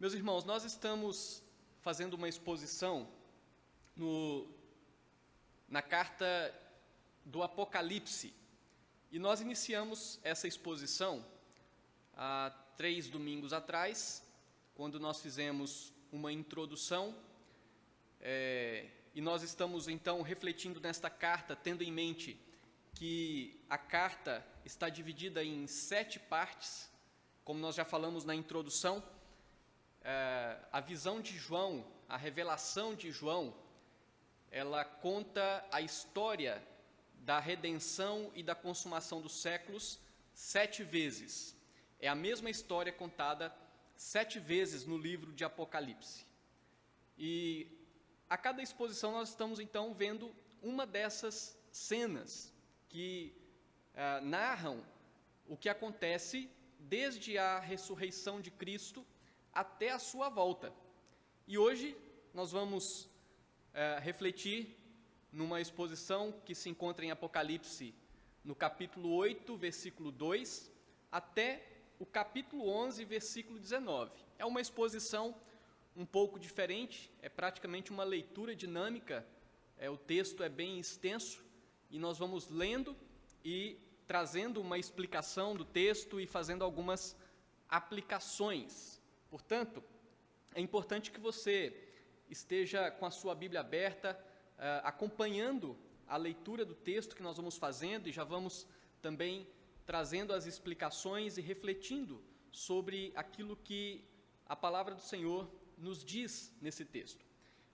Meus irmãos, nós estamos fazendo uma exposição na carta do Apocalipse. E nós iniciamos essa exposição há 3 domingos atrás, quando nós fizemos uma introdução. E nós estamos então refletindo nesta carta, tendo em mente que a carta está dividida em 7 partes, como nós já falamos na introdução. A visão de João, a revelação de João, ela conta a história da redenção e da consumação dos séculos 7 vezes. É a mesma história contada 7 vezes no livro de Apocalipse. E a cada exposição nós estamos então vendo uma dessas cenas que narram o que acontece desde a ressurreição de Cristo até a sua volta. E hoje nós vamos refletir numa exposição que se encontra em Apocalipse, no capítulo 8, versículo 2, até o capítulo 11, versículo 19. É uma exposição um pouco diferente, é praticamente uma leitura dinâmica, o texto é bem extenso, e nós vamos lendo e trazendo uma explicação do texto e fazendo algumas aplicações. Portanto, é importante que você esteja com a sua Bíblia aberta, acompanhando a leitura do texto que nós vamos fazendo, e já vamos também trazendo as explicações e refletindo sobre aquilo que a palavra do Senhor nos diz nesse texto.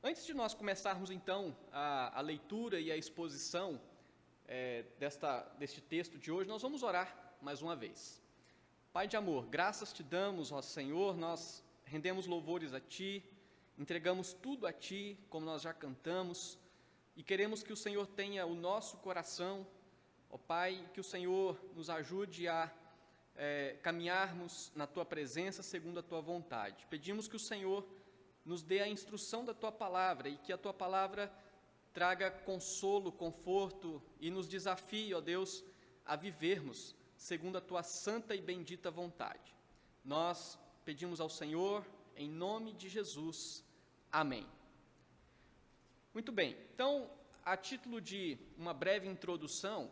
Antes de nós começarmos então a leitura e a exposição deste texto de hoje, nós vamos orar mais uma vez. Pai de amor, graças te damos, ó Senhor, nós rendemos louvores a Ti, entregamos tudo a Ti, como nós já cantamos, e queremos que o Senhor tenha o nosso coração, ó Pai, que o Senhor nos ajude a caminharmos na Tua presença segundo a Tua vontade. Pedimos que o Senhor nos dê a instrução da Tua palavra e que a Tua palavra traga consolo, conforto e nos desafie, ó Deus, a vivermos segundo a Tua santa e bendita vontade. Nós pedimos ao Senhor, em nome de Jesus. Amém. Muito bem, então, a título de uma breve introdução,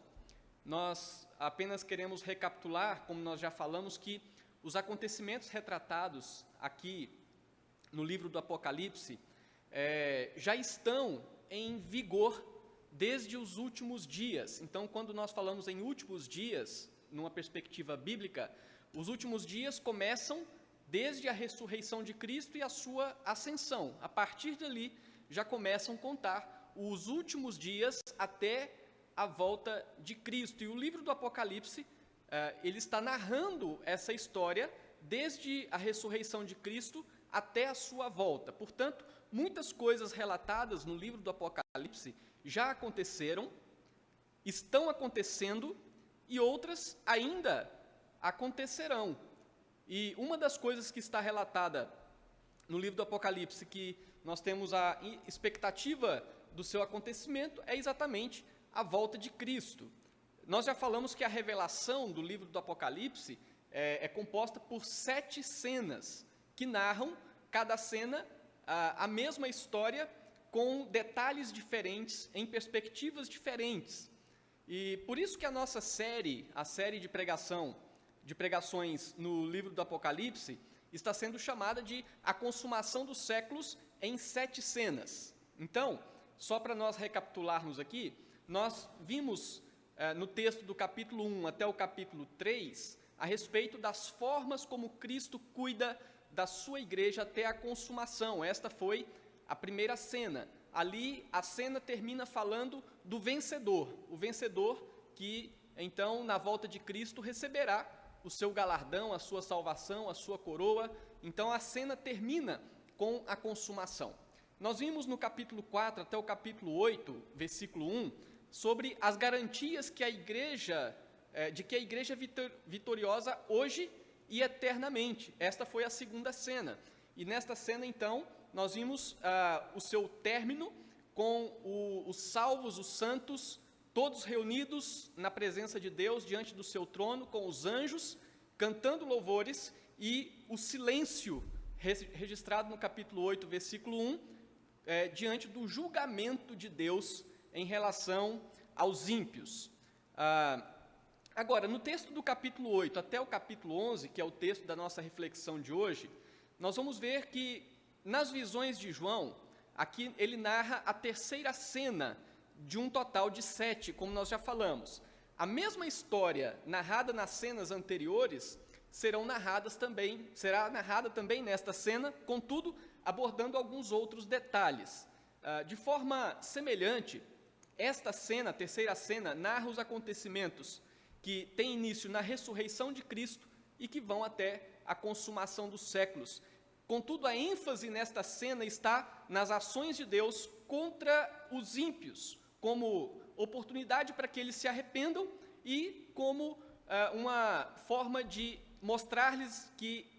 nós apenas queremos recapitular, como nós já falamos, que os acontecimentos retratados aqui no livro do Apocalipse já estão em vigor desde os últimos dias. Então, quando nós falamos em últimos dias, numa perspectiva bíblica, os últimos dias começam desde a ressurreição de Cristo e a sua ascensão. A partir dali, já começam a contar os últimos dias até a volta de Cristo. E o livro do Apocalipse, ele está narrando essa história desde a ressurreição de Cristo até a sua volta. Portanto, muitas coisas relatadas no livro do Apocalipse já aconteceram, estão acontecendo e outras ainda acontecerão. E uma das coisas que está relatada no livro do Apocalipse, que nós temos a expectativa do seu acontecimento, é exatamente a volta de Cristo. Nós já falamos que a revelação do livro do Apocalipse é composta por 7 cenas, que narram, cada cena, a mesma história, com detalhes diferentes, em perspectivas diferentes. E por isso que a nossa série, a série de pregações no livro do Apocalipse, está sendo chamada de A Consumação dos Séculos em 7 cenas. Então, só para nós recapitularmos aqui, nós vimos no texto do capítulo 1 até o capítulo 3, a respeito das formas como Cristo cuida da sua igreja até a consumação. Esta foi a primeira cena. Ali, a cena termina falando do vencedor, o vencedor que, então, na volta de Cristo, receberá o seu galardão, a sua salvação, a sua coroa. Então, a cena termina com a consumação. Nós vimos no capítulo 4 até o capítulo 8, versículo 1, sobre as garantias que a igreja, de que a igreja é vitoriosa hoje e eternamente. Esta foi a segunda cena. E nesta cena, então, nós vimos o seu término com os salvos, os santos, todos reunidos na presença de Deus, diante do seu trono, com os anjos, cantando louvores, e o silêncio registrado no capítulo 8, versículo 1, diante do julgamento de Deus em relação aos ímpios. Agora, no texto do capítulo 8 até o capítulo 11, que é o texto da nossa reflexão de hoje, nós vamos ver que, nas visões de João, aqui ele narra a terceira cena de um total de 7, como nós já falamos. A mesma história narrada nas cenas anteriores será narrada também nesta cena, contudo, abordando alguns outros detalhes. De forma semelhante, esta cena, a terceira cena, narra os acontecimentos que têm início na ressurreição de Cristo e que vão até a consumação dos séculos. Contudo, a ênfase nesta cena está nas ações de Deus contra os ímpios, como oportunidade para que eles se arrependam e como uma forma de mostrar-lhes que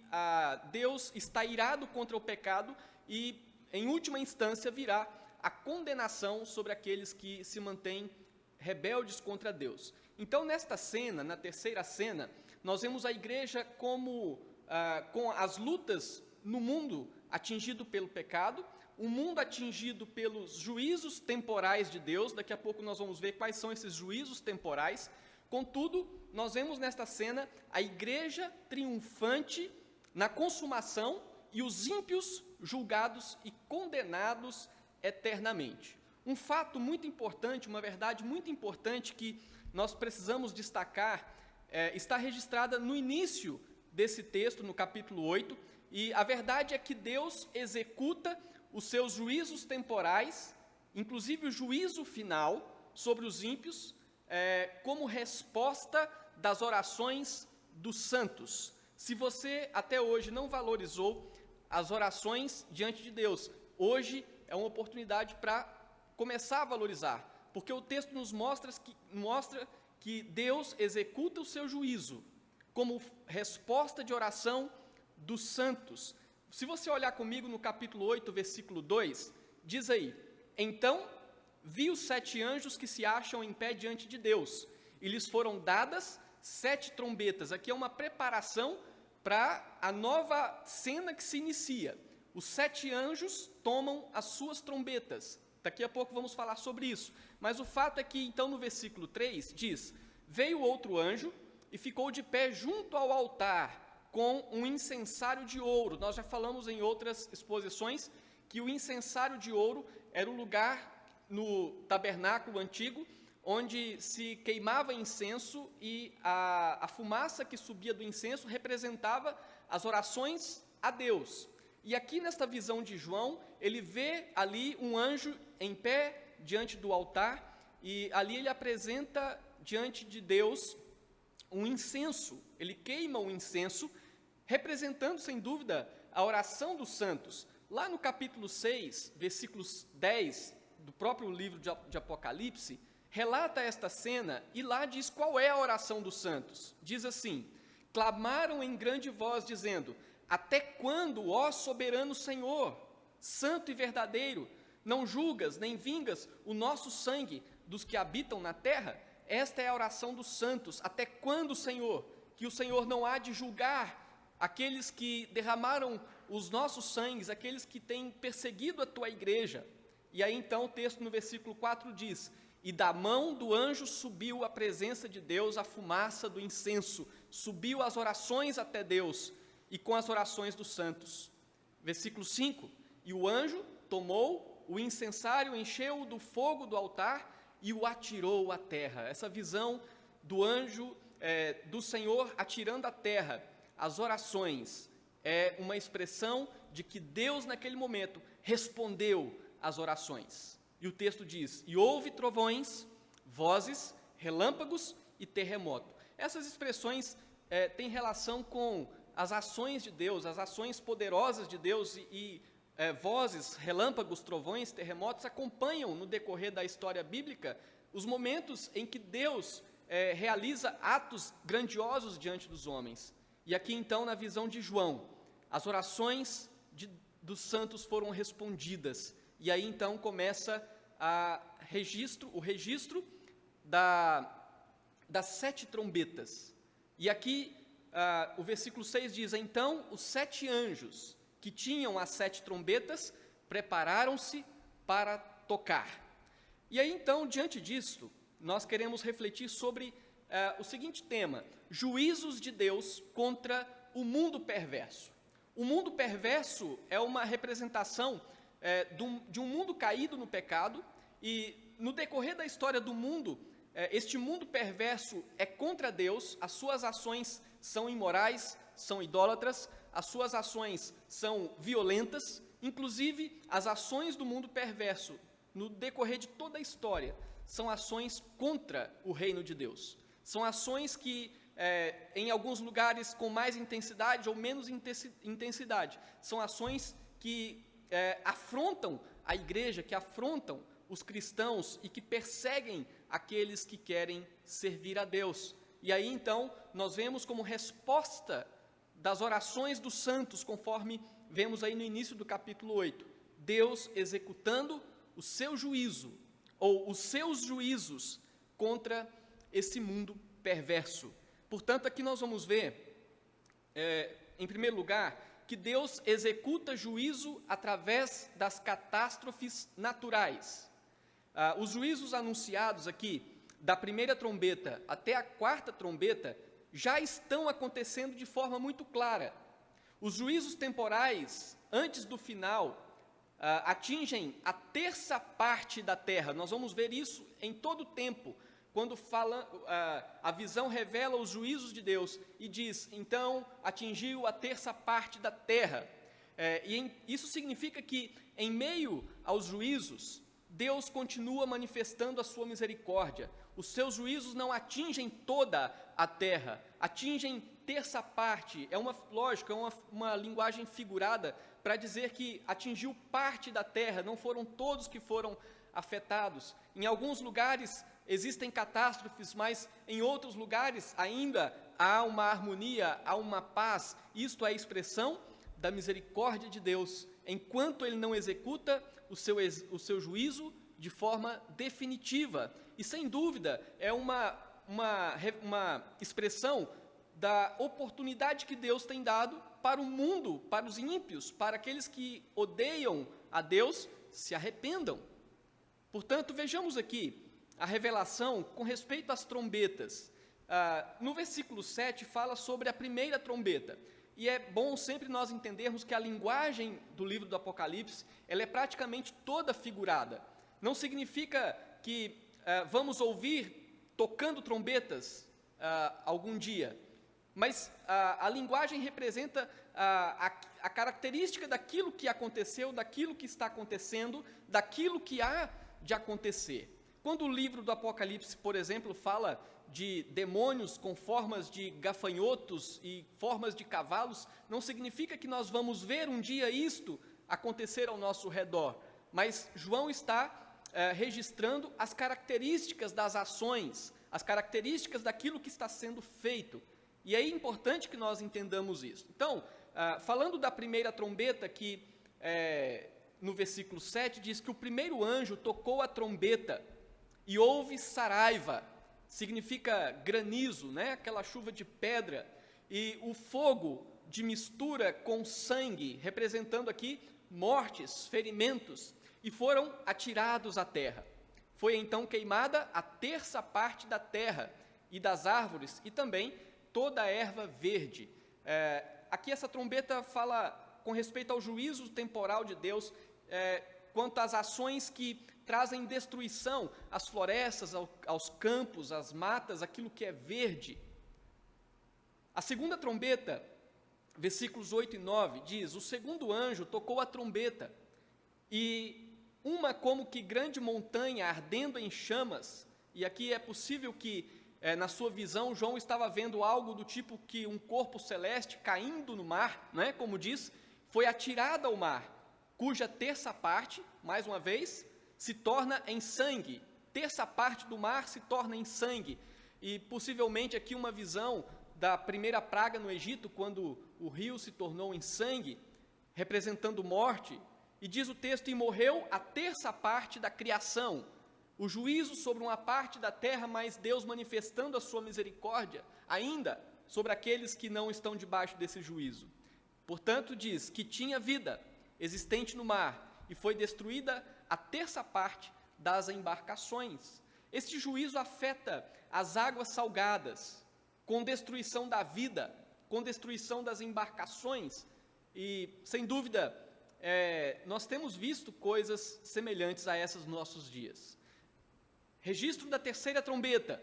Deus está irado contra o pecado e, em última instância, virá a condenação sobre aqueles que se mantêm rebeldes contra Deus. Então, nesta cena, na terceira cena, nós vemos a igreja com as lutas no mundo atingido pelo pecado, um mundo atingido pelos juízos temporais de Deus. Daqui a pouco nós vamos ver quais são esses juízos temporais. Contudo, nós vemos nesta cena a igreja triunfante na consumação e os ímpios julgados e condenados eternamente. Um fato muito importante, uma verdade muito importante que nós precisamos destacar, está registrada no início desse texto, no capítulo 8, e a verdade é que Deus executa os seus juízos temporais, inclusive o juízo final sobre os ímpios, como resposta das orações dos santos. Se você até hoje não valorizou as orações diante de Deus, hoje é uma oportunidade para começar a valorizar, porque o texto nos mostra que Deus executa o seu juízo como resposta de oração dos santos. Se você olhar comigo no capítulo 8, versículo 2, diz aí: então vi os 7 anjos que se acham em pé diante de Deus, e lhes foram dadas 7 trombetas. Aqui é uma preparação para a nova cena que se inicia. Os 7 anjos tomam as suas trombetas. Daqui a pouco vamos falar sobre isso. Mas o fato é que, então, no versículo 3, diz: veio outro anjo e ficou de pé junto ao altar com um incensário de ouro. Nós já falamos em outras exposições que o incensário de ouro era o lugar no tabernáculo antigo onde se queimava incenso, e a fumaça que subia do incenso representava as orações a Deus. E aqui nesta visão de João, ele vê ali um anjo em pé diante do altar, e ali ele apresenta diante de Deus um incenso. Ele queima um incenso, representando sem dúvida a oração dos santos. Lá no capítulo 6, versículos 10 do próprio livro de Apocalipse, relata esta cena e lá diz qual é a oração dos santos. Diz assim: clamaram em grande voz dizendo: até quando, ó soberano Senhor, santo e verdadeiro, não julgas nem vingas o nosso sangue dos que habitam na terra? Esta é a oração dos santos. Até quando, Senhor, que o Senhor não há de julgar aqueles que derramaram os nossos sangues, aqueles que têm perseguido a tua igreja? E aí então o texto no versículo 4 diz: e da mão do anjo subiu à presença de Deus a fumaça do incenso, subiu as orações até Deus, e com as orações dos santos. Versículo 5, e o anjo tomou o incensário, encheu-o do fogo do altar e o atirou à terra. Essa visão do anjo do Senhor atirando à terra as orações é uma expressão de que Deus naquele momento respondeu às orações. E o texto diz: e houve trovões, vozes, relâmpagos e terremoto. Essas expressões têm relação com as ações de Deus, as ações poderosas de Deus, e vozes, relâmpagos, trovões, terremotos acompanham no decorrer da história bíblica os momentos em que Deus realiza atos grandiosos diante dos homens. E aqui então, na visão de João, as orações dos santos foram respondidas. E aí então começa o registro das 7 trombetas. E aqui o versículo 6 diz: então os 7 anjos que tinham as 7 trombetas prepararam-se para tocar. E aí, então, diante disso, nós queremos refletir sobre o seguinte tema: juízos de Deus contra o mundo perverso. O mundo perverso é uma representação de um mundo caído no pecado, e no decorrer da história do mundo, este mundo perverso é contra Deus, as suas ações são imorais, são idólatras, as suas ações são violentas, inclusive as ações do mundo perverso, no decorrer de toda a história, são ações contra o reino de Deus. São ações que, em alguns lugares, com mais intensidade ou menos intensidade, são ações que afrontam a igreja, que afrontam os cristãos e que perseguem aqueles que querem servir a Deus. E aí, então, nós vemos como resposta das orações dos santos, conforme vemos aí no início do capítulo 8, Deus executando o seu juízo, ou os seus juízos, contra esse mundo perverso. Portanto, aqui nós vamos ver, em primeiro lugar, que Deus executa juízo através das catástrofes naturais. Os juízos anunciados aqui, da primeira trombeta até a 4ª trombeta, já estão acontecendo de forma muito clara. Os juízos temporais, antes do final, atingem a 1/3 parte da terra. Nós vamos ver isso em todo o tempo, quando a visão revela os juízos de Deus e diz, então, atingiu a 1/3 parte da terra. Isso significa que, em meio aos juízos, Deus continua manifestando a sua misericórdia. Os seus juízos não atingem toda a terra, atingem 1/3 parte. É uma linguagem figurada para dizer que atingiu parte da terra, não foram todos que foram afetados. Em alguns lugares existem catástrofes, mas em outros lugares ainda há uma harmonia, há uma paz. Isto é a expressão da misericórdia de Deus, enquanto Ele não executa o seu juízo de forma definitiva. E, sem dúvida, é uma expressão da oportunidade que Deus tem dado para o mundo, para os ímpios, para aqueles que odeiam a Deus, se arrependam. Portanto, vejamos aqui a revelação com respeito às trombetas. No versículo 7 fala sobre a primeira trombeta. E é bom sempre nós entendermos que a linguagem do livro do Apocalipse, ela é praticamente toda figurada. Não significa que vamos ouvir tocando trombetas algum dia, mas a linguagem representa a característica daquilo que aconteceu, daquilo que está acontecendo, daquilo que há de acontecer. Quando o livro do Apocalipse, por exemplo, fala de demônios com formas de gafanhotos e formas de cavalos, não significa que nós vamos ver um dia isto acontecer ao nosso redor, mas João está registrando as características das ações, as características daquilo que está sendo feito, e é importante que nós entendamos isso. Então, falando da primeira trombeta, que no versículo 7 diz que o primeiro anjo tocou a trombeta e houve saraiva, significa granizo, né? Aquela chuva de pedra, e o fogo de mistura com sangue, representando aqui mortes, ferimentos, e foram atirados à terra. Foi então queimada a 1/3 parte da terra e das árvores, e também toda a erva verde. Aqui essa trombeta fala com respeito ao juízo temporal de Deus, quanto às ações que trazem destruição às florestas, aos campos, às matas, aquilo que é verde. A segunda trombeta, versículos 8 e 9, diz: o segundo anjo tocou a trombeta, e uma como que grande montanha ardendo em chamas, e aqui é possível que, na sua visão, João estava vendo algo do tipo que um corpo celeste caindo no mar, né, como diz, foi atirada ao mar, cuja 1/3 parte, mais uma vez, se torna em sangue. 1/3 parte do mar se torna em sangue. E possivelmente aqui uma visão da primeira praga no Egito, quando o rio se tornou em sangue, representando morte. E diz o texto: e morreu a 1/3 parte da criação. O juízo sobre uma parte da terra, mas Deus manifestando a sua misericórdia ainda sobre aqueles que não estão debaixo desse juízo. Portanto, diz que tinha vida existente no mar e foi destruída a terça parte das embarcações. Este juízo afeta as águas salgadas, com destruição da vida, com destruição das embarcações. E, sem dúvida, nós temos visto coisas semelhantes a essas nos nossos dias. Registro da terceira trombeta.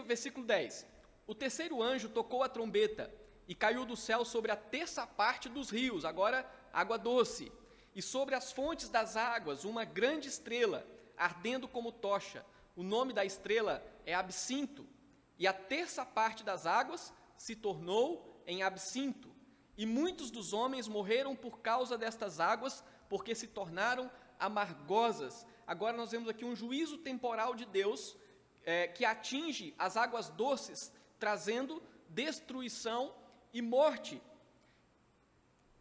Versículo 10. O terceiro anjo tocou a trombeta e caiu do céu sobre a terça parte dos rios, agora água doce, e sobre as fontes das águas uma grande estrela, ardendo como tocha. O nome da estrela é Absinto, e a terça parte das águas se tornou em absinto. E muitos dos homens morreram por causa destas águas, porque se tornaram amargosas. Agora nós vemos aqui um juízo temporal de Deus, que atinge as águas doces, trazendo destruição e morte.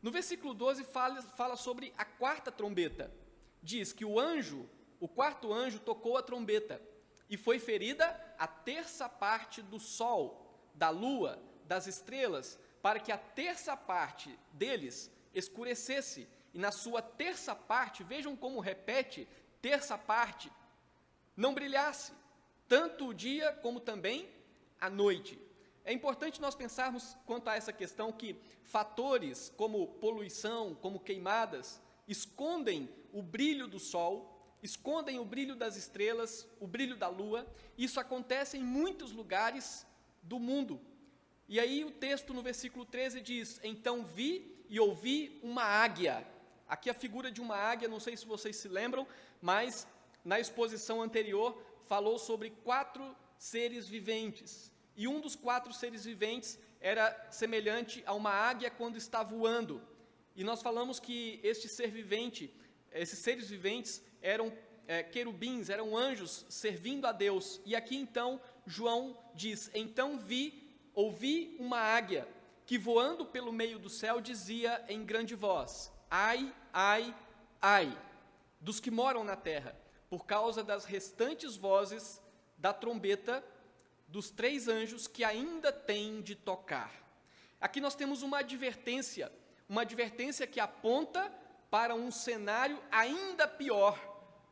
No versículo 12 fala sobre a quarta trombeta. Diz que o quarto anjo tocou a trombeta, e foi ferida a terça parte do sol, da lua, das estrelas, para que a terça parte deles escurecesse, e na sua terça parte, vejam como repete, terça parte, não brilhasse, tanto o dia como também a noite. É importante nós pensarmos quanto a essa questão que fatores como poluição, como queimadas, escondem o brilho do sol, escondem o brilho das estrelas, o brilho da lua. Isso acontece em muitos lugares do mundo. E aí o texto no versículo 13 diz: então vi e ouvi uma águia. Aqui a figura de uma águia, não sei se vocês se lembram, mas na exposição anterior falou sobre 4 seres viventes. E um dos 4 seres viventes era semelhante a uma águia quando está voando. E nós falamos que esses seres viventes eram querubins, eram anjos servindo a Deus. E aqui então João diz: então ouvi uma águia que voando pelo meio do céu dizia em grande voz: ai, ai, ai, dos que moram na terra, por causa das restantes vozes da trombeta dos 3 anjos que ainda têm de tocar. Aqui nós temos uma advertência que aponta para um cenário ainda pior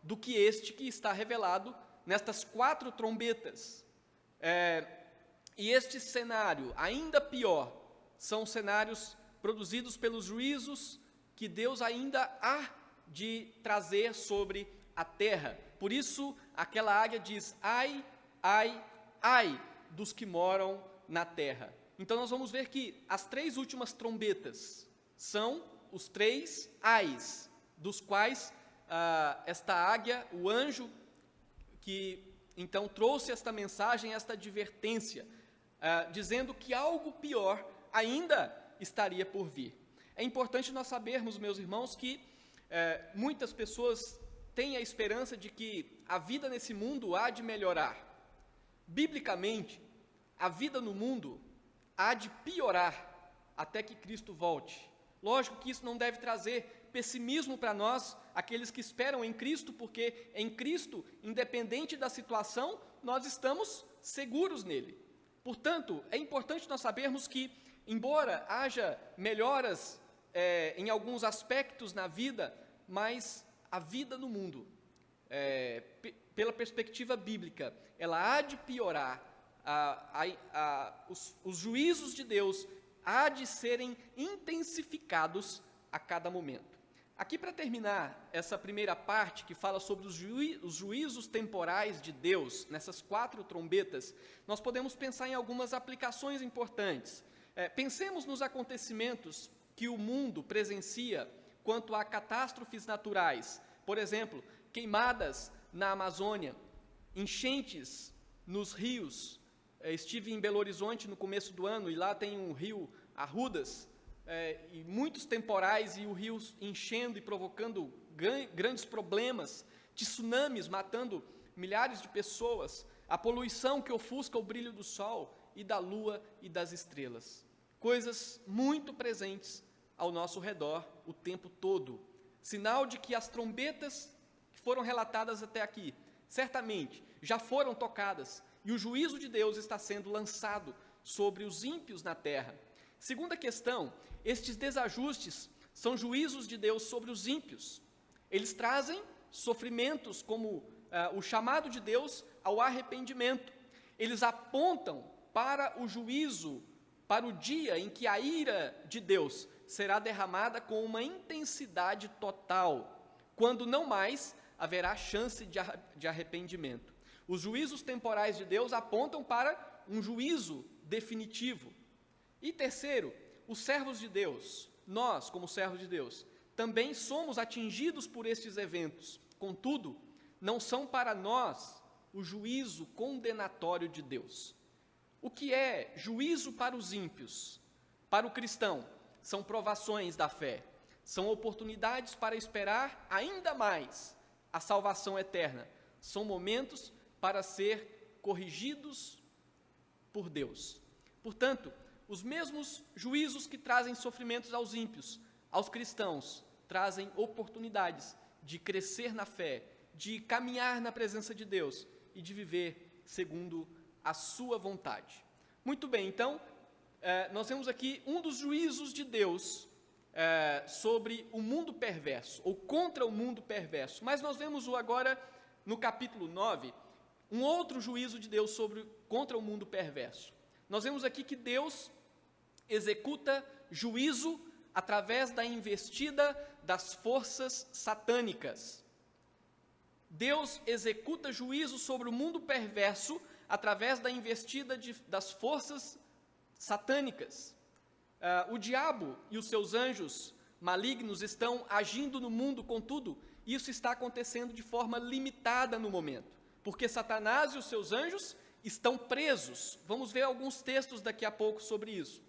do que este que está revelado nestas 4 trombetas. E este cenário, ainda pior, são cenários produzidos pelos juízos que Deus ainda há de trazer sobre a terra. Por isso, aquela águia diz: ai, ai, ai, dos que moram na terra. Então, nós vamos ver que as 3 últimas trombetas são os 3 ais, dos quais esta águia, o anjo, que então trouxe esta mensagem, esta advertência, dizendo que algo pior ainda estaria por vir. É importante nós sabermos, meus irmãos, que muitas pessoas têm a esperança de que a vida nesse mundo há de melhorar. Biblicamente, a vida no mundo há de piorar até que Cristo volte. Lógico que isso não deve trazer pessimismo para nós, aqueles que esperam em Cristo, porque em Cristo, independente da situação, nós estamos seguros nele. Portanto, é importante nós sabermos que, embora haja melhoras em alguns aspectos na vida, mas a vida no mundo, pela perspectiva bíblica, ela há de piorar, os juízos de Deus há de serem intensificados a cada momento. Aqui, para terminar essa primeira parte, que fala sobre os juízos temporais de Deus, nessas 4 trombetas, nós podemos pensar em algumas aplicações importantes. Pensemos nos acontecimentos que o mundo presencia quanto a catástrofes naturais. Por exemplo, queimadas na Amazônia, enchentes nos rios. Estive em Belo Horizonte no começo do ano e lá tem um rio Arrudas, e muitos temporais e o rio enchendo e provocando grandes problemas, tsunamis matando milhares de pessoas, a poluição que ofusca o brilho do sol e da lua e das estrelas. Coisas muito presentes ao nosso redor o tempo todo. Sinal de que as trombetas que foram relatadas até aqui, certamente já foram tocadas, e o juízo de Deus está sendo lançado sobre os ímpios na terra. Segunda questão, estes desajustes são juízos de Deus sobre os ímpios. Eles trazem sofrimentos como o chamado de Deus ao arrependimento. Eles apontam para o juízo, para o dia em que a ira de Deus será derramada com uma intensidade total, quando não mais haverá chance de arrependimento. Os juízos temporais de Deus apontam para um juízo definitivo. E terceiro, os servos de Deus, nós, como servos de Deus, também somos atingidos por estes eventos. Contudo, não são para nós o juízo condenatório de Deus. O que é juízo para os ímpios? Para o cristão, são provações da fé, são oportunidades para esperar ainda mais a salvação eterna, são momentos para ser corrigidos por Deus. Portanto, os mesmos juízos que trazem sofrimentos aos ímpios, aos cristãos, trazem oportunidades de crescer na fé, de caminhar na presença de Deus e de viver segundo a sua vontade. Muito bem, então, nós vemos aqui um dos juízos de Deus sobre o mundo perverso, ou contra o mundo perverso. Mas nós vemos agora, no capítulo 9, um outro juízo de Deus contra o mundo perverso. Nós vemos aqui que Deus executa juízo através da investida das forças satânicas. Deus executa juízo sobre o mundo perverso através da investida das forças satânicas. O diabo e os seus anjos malignos estão agindo no mundo, contudo, isso está acontecendo de forma limitada no momento, porque Satanás e os seus anjos estão presos. Vamos ver alguns textos daqui a pouco sobre isso.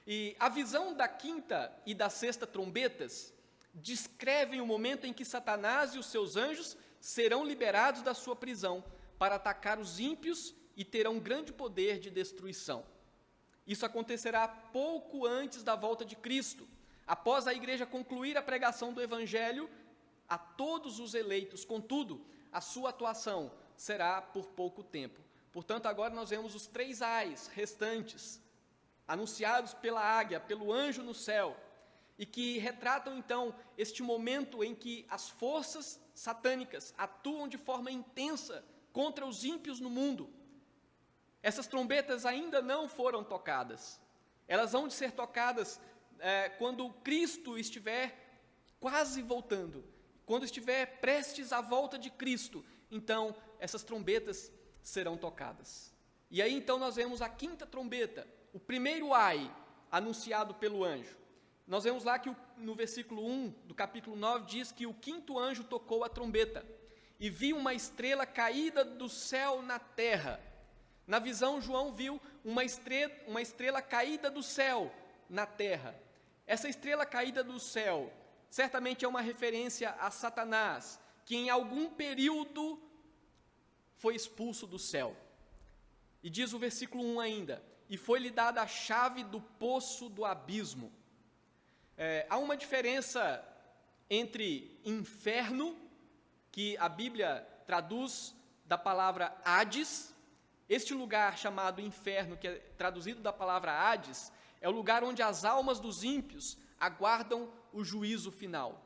E a visão da quinta e da sexta trombetas descrevem o momento em que Satanás e os seus anjos serão liberados da sua prisão para atacar os ímpios e terão grande poder de destruição. Isso acontecerá pouco antes da volta de Cristo, após a igreja concluir a pregação do Evangelho a todos os eleitos. Contudo, a sua atuação será por pouco tempo. Portanto, agora nós vemos os 3 ais restantes, anunciados pela águia, pelo anjo no céu, e que retratam então este momento em que as forças satânicas atuam de forma intensa contra os ímpios no mundo. Essas trombetas ainda não foram tocadas. Elas vão de ser tocadas quando Cristo estiver quase voltando, quando estiver prestes à volta de Cristo. Então, essas trombetas serão tocadas. E aí então nós vemos a quinta trombeta, o primeiro ai anunciado pelo anjo. Nós vemos lá que no versículo 1 do capítulo 9 diz que o quinto anjo tocou a trombeta e viu uma estrela caída do céu na terra. Na visão, João viu uma estrela caída do céu na terra. Essa estrela caída do céu certamente é uma referência a Satanás, que em algum período foi expulso do céu. E diz o versículo 1 ainda, e foi-lhe dada a chave do poço do abismo. Há uma diferença entre inferno, que a Bíblia traduz da palavra Hades. Este lugar chamado inferno, que é traduzido da palavra Hades, é o lugar onde as almas dos ímpios aguardam o juízo final.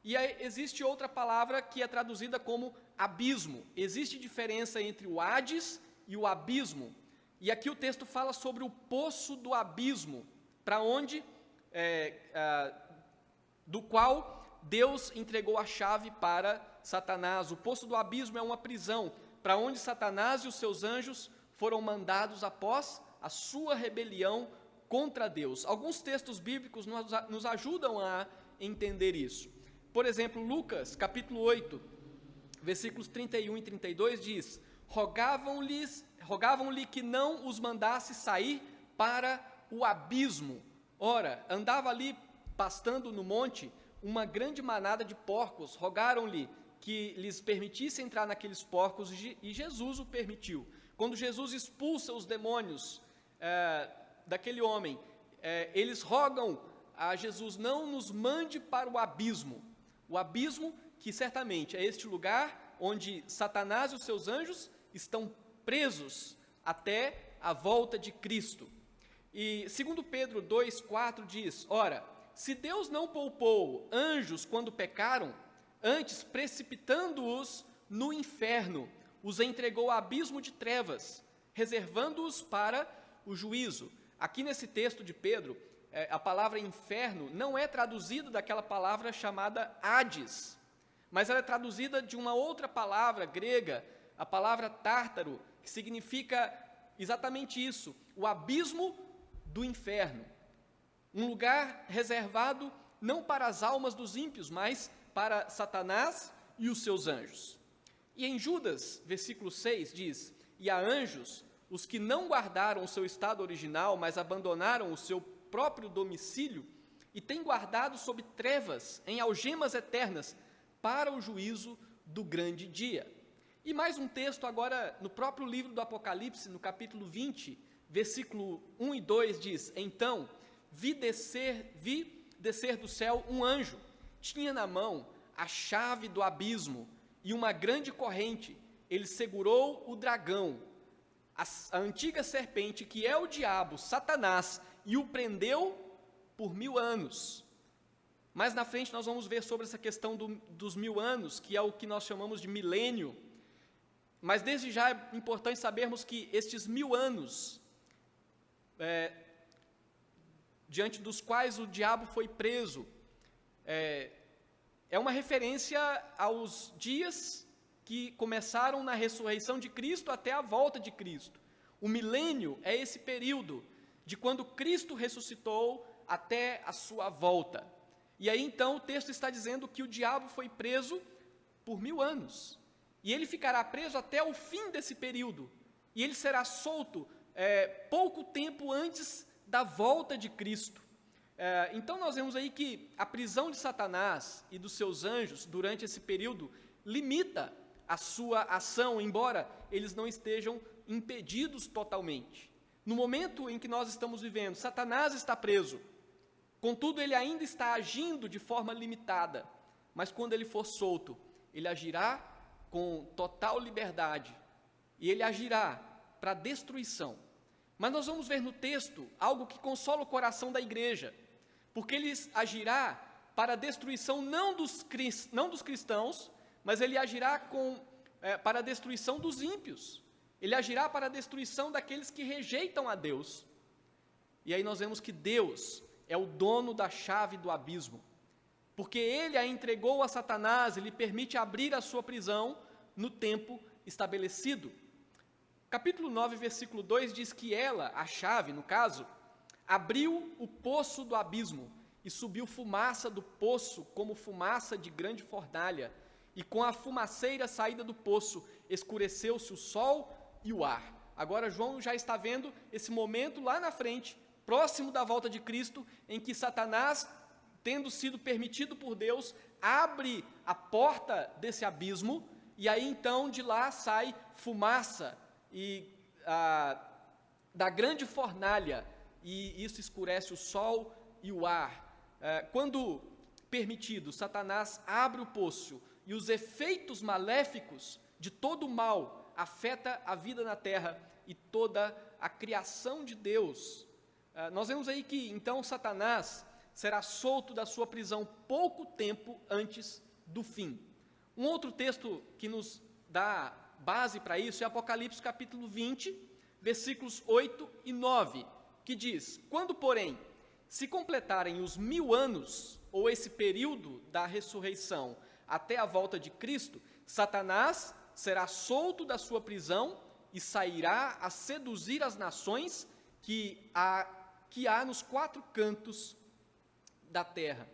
E aí existe outra palavra que é traduzida como abismo. Existe diferença entre o Hades e o abismo. E aqui o texto fala sobre o poço do abismo, para onde, do qual Deus entregou a chave para Satanás. O poço do abismo é uma prisão, para onde Satanás e os seus anjos foram mandados após a sua rebelião contra Deus. Alguns textos bíblicos nos ajudam a entender isso. Por exemplo, Lucas, capítulo 8, versículos 31 e 32 diz: rogavam-lhe que não os mandasse sair para o abismo. Ora, andava ali pastando no monte uma grande manada de porcos, rogaram-lhe que lhes permitisse entrar naqueles porcos, e Jesus o permitiu. Quando Jesus expulsa os demônios daquele homem, eles rogam a Jesus: não nos mande para o abismo que certamente é este lugar onde Satanás e os seus anjos estão presos até a volta de Cristo. E 2 Pedro 2,4 diz: ora, se Deus não poupou anjos quando pecaram, antes precipitando-os no inferno, os entregou a abismo de trevas, reservando-os para o juízo. Aqui nesse texto de Pedro, a palavra inferno não é traduzida daquela palavra chamada Hades, mas ela é traduzida de uma outra palavra grega, a palavra tártaro, que significa exatamente isso, o abismo do inferno. Um lugar reservado não para as almas dos ímpios, mas para Satanás e os seus anjos. E em Judas, versículo 6, diz: e a anjos, os que não guardaram o seu estado original, mas abandonaram o seu próprio domicílio, e têm guardado sob trevas, em algemas eternas, para o juízo do grande dia. E mais um texto agora no próprio livro do Apocalipse, no capítulo 20, versículo 1 e 2, diz: então, vi descer do céu um anjo, tinha na mão a chave do abismo e uma grande corrente. Ele segurou o dragão, a antiga serpente, que é o diabo, Satanás, e o prendeu por 1000 anos. Mais na frente nós vamos ver sobre essa questão dos 1000 anos, que é o que nós chamamos de milênio. Mas desde já é importante sabermos que estes 1000 anos, diante dos quais o diabo foi preso, é uma referência aos dias que começaram na ressurreição de Cristo até a volta de Cristo. O milênio é esse período de quando Cristo ressuscitou até a sua volta. E aí então o texto está dizendo que o diabo foi preso por 1000 anos. E ele ficará preso até o fim desse período. E ele será solto pouco tempo antes da volta de Cristo. Então nós vemos aí que a prisão de Satanás e dos seus anjos durante esse período limita a sua ação, embora eles não estejam impedidos totalmente. No momento em que nós estamos vivendo, Satanás está preso, contudo ele ainda está agindo de forma limitada, mas quando ele for solto, ele agirá com total liberdade, e ele agirá para a destruição. Mas nós vamos ver no texto algo que consola o coração da igreja, porque ele agirá para a destruição não dos cristãos, mas ele agirá para a destruição dos ímpios. Ele agirá para a destruição daqueles que rejeitam a Deus. E aí nós vemos que Deus é o dono da chave do abismo, porque ele a entregou a Satanás, ele permite abrir a sua prisão no tempo estabelecido. Capítulo 9, versículo 2 diz que ela, a chave no caso, abriu o poço do abismo e subiu fumaça do poço como fumaça de grande fornalha, e com a fumaceira saída do poço escureceu-se o sol e o ar. Agora João já está vendo esse momento lá na frente, próximo da volta de Cristo, em que Satanás, tendo sido permitido por Deus, abre a porta desse abismo, e aí então de lá sai fumaça da grande fornalha, e isso escurece o sol e o ar. Quando permitido, Satanás abre o poço, e os efeitos maléficos de todo o mal afeta a vida na terra e toda a criação de Deus. Nós vemos aí que, então, Satanás será solto da sua prisão pouco tempo antes do fim. Um outro texto que nos dá base para isso é Apocalipse capítulo 20, versículos 8 e 9, que diz: quando, porém, se completarem os 1000 anos, ou esse período da ressurreição até a volta de Cristo, Satanás será solto da sua prisão e sairá a seduzir as nações que há nos 4 cantos da terra.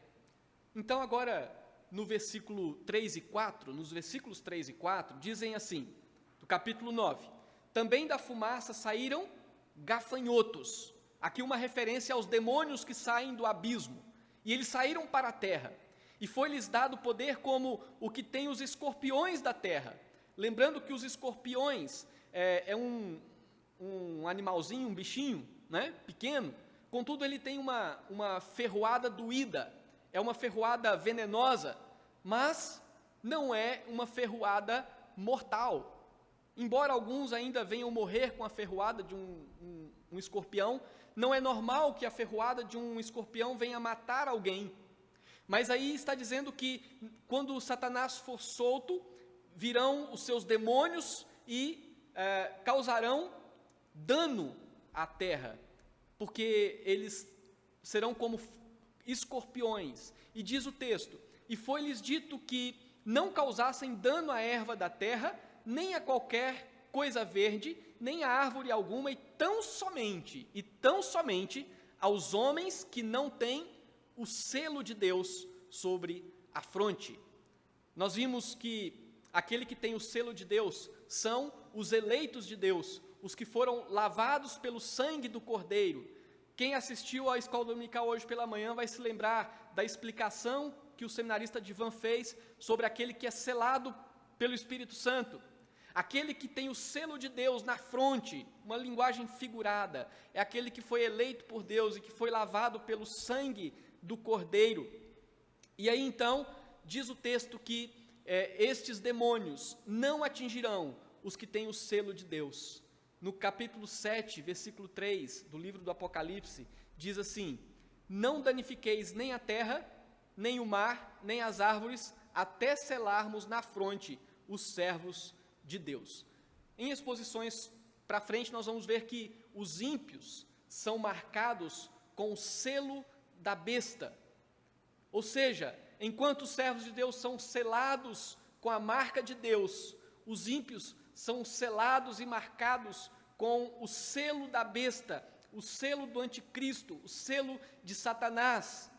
Então agora, no versículo 3 e 4, nos versículos 3 e 4, dizem assim, do capítulo 9: também da fumaça saíram gafanhotos. Aqui uma referência aos demônios que saem do abismo. E eles saíram para a terra. E foi-lhes dado poder como o que tem os escorpiões da terra. Lembrando que os escorpiões é um animalzinho, um bichinho, né, pequeno. Contudo, ele tem uma ferroada doída. É uma ferroada venenosa, mas não é uma ferroada mortal. embora alguns ainda venham morrer com a ferroada de um escorpião, não é normal que a ferroada de um escorpião venha matar alguém. Mas aí está dizendo que quando Satanás for solto, virão os seus demônios e causarão dano à terra, porque eles serão como escorpiões. E diz o texto: e foi-lhes dito que não causassem dano à erva da terra, nem a qualquer coisa verde, nem a árvore alguma, e tão somente aos homens que não têm o selo de Deus sobre a fronte. Nós vimos que aquele que tem o selo de Deus são os eleitos de Deus, os que foram lavados pelo sangue do Cordeiro. Quem assistiu à escola dominical hoje pela manhã vai se lembrar da explicação que o seminarista Divan fez sobre aquele que é selado pelo Espírito Santo. Aquele que tem o selo de Deus na fronte, uma linguagem figurada, é aquele que foi eleito por Deus e que foi lavado pelo sangue do Cordeiro. E aí então, diz o texto que estes demônios não atingirão os que têm o selo de Deus. No capítulo 7, versículo 3 do livro do Apocalipse, diz assim: não danifiqueis nem a terra, nem o mar, nem as árvores, até selarmos na fronte os servos de Deus. Em exposições para frente, nós vamos ver que os ímpios são marcados com o selo da besta. Ou seja, enquanto os servos de Deus são selados com a marca de Deus, os ímpios são selados e marcados com o selo da besta, o selo do anticristo, o selo de Satanás.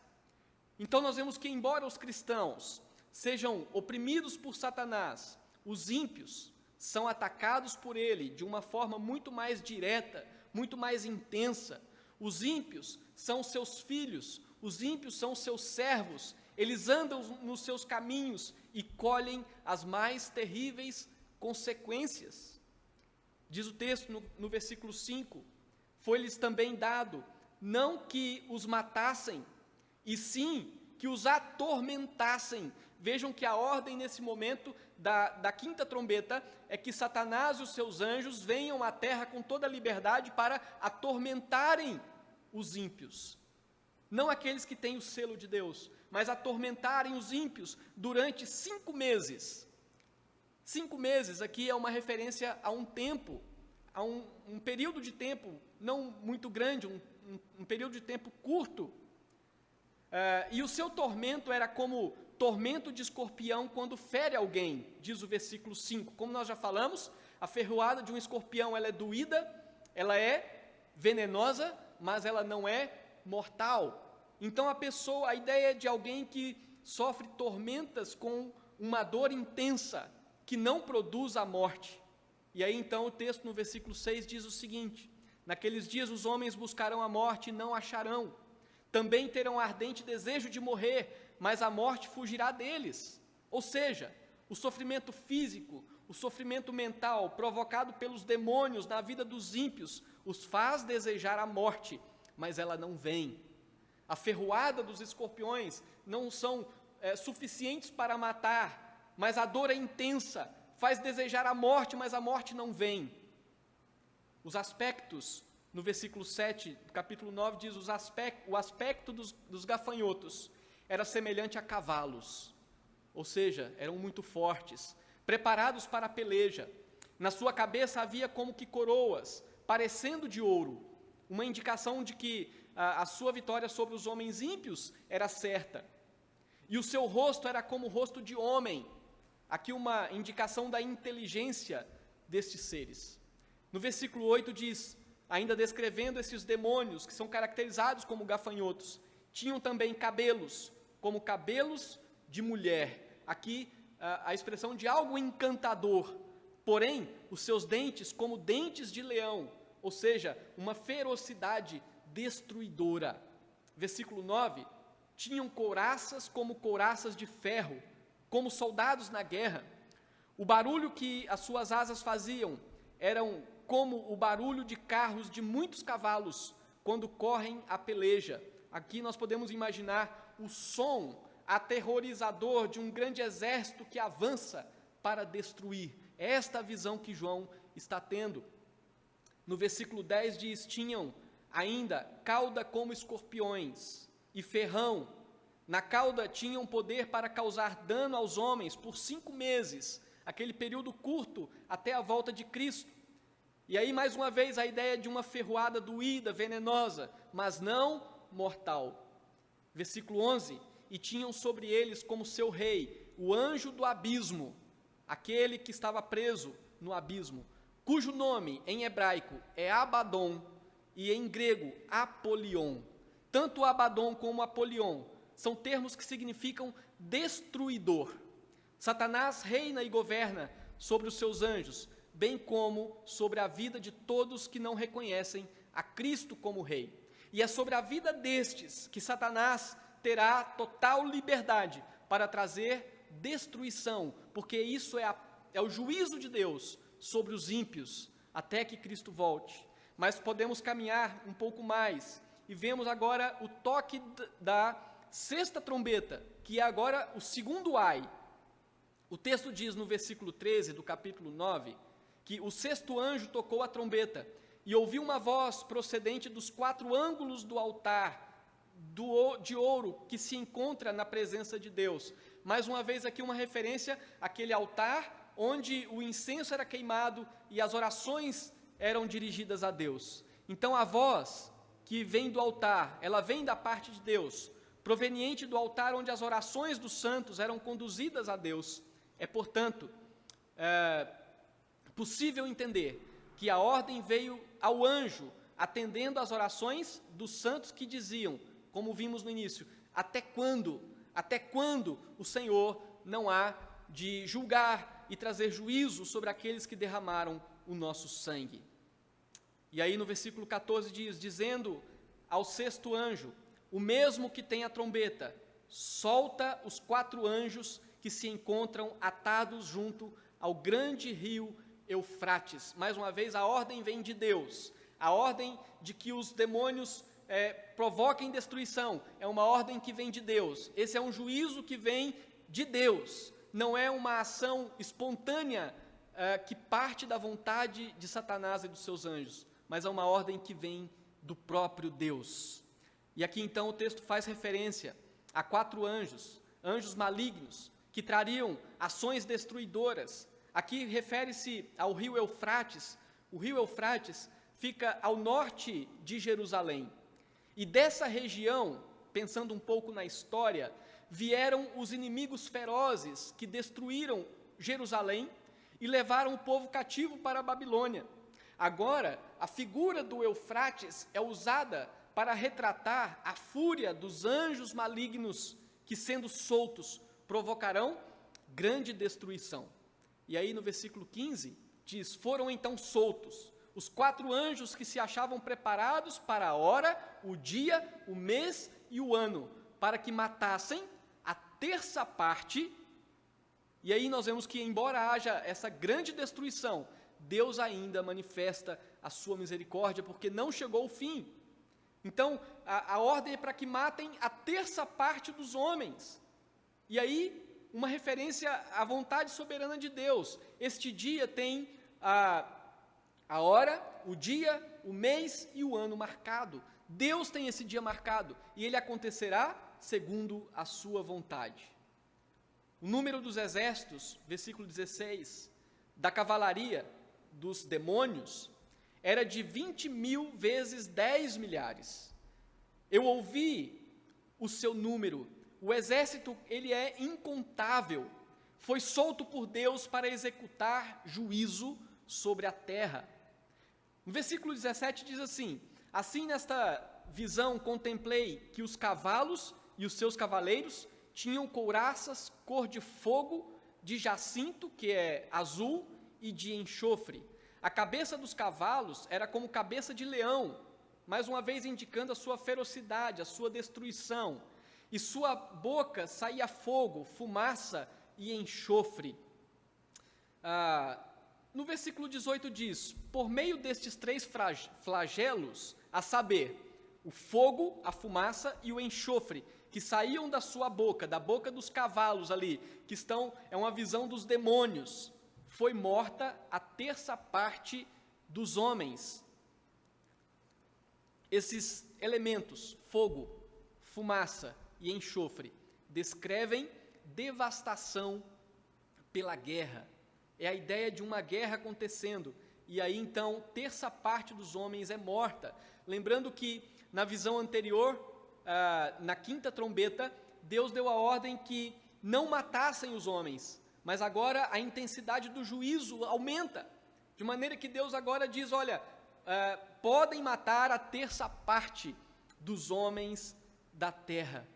Então nós vemos que, embora os cristãos sejam oprimidos por Satanás, os ímpios são atacados por ele de uma forma muito mais direta, muito mais intensa. Os ímpios são seus filhos, os ímpios são seus servos, eles andam nos seus caminhos e colhem as mais terríveis consequências. Diz o texto no versículo 5, foi-lhes também dado, não que os matassem, e sim que os atormentassem. Vejam que a ordem nesse momento da quinta trombeta é que Satanás e os seus anjos venham à terra com toda a liberdade para atormentarem os ímpios. Não aqueles que têm o selo de Deus, mas atormentarem os ímpios durante 5 meses. 5 meses aqui é uma referência a um tempo, a um período de tempo não muito grande, um período de tempo curto. E o seu tormento era como tormento de escorpião quando fere alguém, diz o versículo 5. Como nós já falamos, a ferroada de um escorpião ela é doída, ela é venenosa, mas ela não é mortal. Então a ideia é de alguém que sofre tormentas com uma dor intensa, que não produz a morte. E aí então o texto no versículo 6 diz o seguinte: naqueles dias os homens buscarão a morte e não acharão. Também terão ardente desejo de morrer, mas a morte fugirá deles. Ou seja, o sofrimento físico, o sofrimento mental provocado pelos demônios na vida dos ímpios os faz desejar a morte, mas ela não vem. A ferroada dos escorpiões não são suficientes para matar, mas a dor é intensa, faz desejar a morte, mas a morte não vem. Os aspectos, no versículo 7, do capítulo 9, diz o aspecto dos gafanhotos era semelhante a cavalos, ou seja, eram muito fortes, preparados para a peleja. Na sua cabeça havia como que coroas, parecendo de ouro, uma indicação de que a sua vitória sobre os homens ímpios era certa. E o seu rosto era como o rosto de homem, aqui uma indicação da inteligência destes seres. No versículo 8 diz, ainda descrevendo esses demônios, que são caracterizados como gafanhotos, tinham também cabelos, como cabelos de mulher. Aqui a expressão de algo encantador, porém os seus dentes como dentes de leão, ou seja, uma ferocidade destruidora. Versículo 9, tinham couraças como couraças de ferro, como soldados na guerra. O barulho que as suas asas faziam eram como o barulho de carros de muitos cavalos quando correm a peleja. Aqui nós podemos imaginar o som aterrorizador de um grande exército que avança para destruir. É esta a visão que João está tendo. No versículo 10 diz: tinham ainda cauda como escorpiões e ferrão. Na cauda tinham poder para causar dano aos homens por 5 meses, aquele período curto até a volta de Cristo. E aí, mais uma vez, a ideia de uma ferroada doída, venenosa, mas não mortal. Versículo 11: e tinham sobre eles como seu rei o anjo do abismo, aquele que estava preso no abismo, cujo nome em hebraico é Abadom e em grego Apolion. Tanto Abadom como Apolion são termos que significam destruidor. Satanás reina e governa sobre os seus anjos, bem como sobre a vida de todos que não reconhecem a Cristo como Rei. E é sobre a vida destes que Satanás terá total liberdade para trazer destruição, porque isso é o juízo de Deus sobre os ímpios, até que Cristo volte. Mas podemos caminhar um pouco mais, e vemos agora o toque da sexta trombeta, que é agora o segundo ai. O texto diz no versículo 13 do capítulo 9, que o sexto anjo tocou a trombeta, e ouviu uma voz procedente dos 4 ângulos do altar de ouro que se encontra na presença de Deus. Mais uma vez aqui uma referência àquele altar onde o incenso era queimado e as orações eram dirigidas a Deus. Então a voz que vem do altar, ela vem da parte de Deus, proveniente do altar onde as orações dos santos eram conduzidas a Deus. É, portanto, possível entender que a ordem veio ao anjo, atendendo às orações dos santos que diziam, como vimos no início: até quando o Senhor não há de julgar e trazer juízo sobre aqueles que derramaram o nosso sangue? E aí no versículo 14 diz: dizendo ao sexto anjo, o mesmo que tem a trombeta, solta os 4 anjos que se encontram atados junto ao grande rio Eufrates. Mais uma vez, a ordem vem de Deus, a ordem de que os demônios provoquem destruição, é uma ordem que vem de Deus. Esse é um juízo que vem de Deus, não é uma ação espontânea que parte da vontade de Satanás e dos seus anjos, mas é uma ordem que vem do próprio Deus. E aqui então o texto faz referência a 4 anjos, anjos malignos, que trariam ações destruidoras. Aqui refere-se ao rio Eufrates. O rio Eufrates fica ao norte de Jerusalém. E dessa região, pensando um pouco na história, vieram os inimigos ferozes que destruíram Jerusalém e levaram o povo cativo para a Babilônia. Agora, a figura do Eufrates é usada para retratar a fúria dos anjos malignos que, sendo soltos, provocarão grande destruição. E aí no versículo 15 diz: foram então soltos os 4 anjos que se achavam preparados para a hora, o dia, o mês e o ano, para que matassem a terça parte. E aí nós vemos que, embora haja essa grande destruição, Deus ainda manifesta a sua misericórdia, porque não chegou o fim. Então, a ordem é para que matem a terça parte dos homens. E aí, uma referência à vontade soberana de Deus. Este dia tem a hora, o dia, o mês e o ano marcado. Deus tem esse dia marcado, e ele acontecerá segundo a sua vontade. O número dos exércitos, versículo 16, da cavalaria dos demônios, era de 20.000 vezes 10 milhares. Eu ouvi o seu número. O exército, ele é incontável. Foi solto por Deus para executar juízo sobre a terra. No versículo 17 diz assim: assim nesta visão contemplei que os cavalos e os seus cavaleiros tinham couraças cor de fogo, de jacinto, que é azul, e de enxofre. A cabeça dos cavalos era como cabeça de leão, mais uma vez indicando a sua ferocidade, a sua destruição. E sua boca saía fogo, fumaça e enxofre. No versículo 18 diz: por meio destes 3 flagelos, a saber, o fogo, a fumaça e o enxofre, que saíam da sua boca, da boca dos cavalos ali, é uma visão dos demônios, foi morta a terça parte dos homens. Esses elementos, fogo, fumaça e enxofre, descrevem devastação pela guerra. É a ideia de uma guerra acontecendo, e aí então terça parte dos homens é morta. Lembrando que na visão anterior, na quinta trombeta, Deus deu a ordem que não matassem os homens, mas agora a intensidade do juízo aumenta, de maneira que Deus agora diz, olha, podem matar a terça parte dos homens da terra.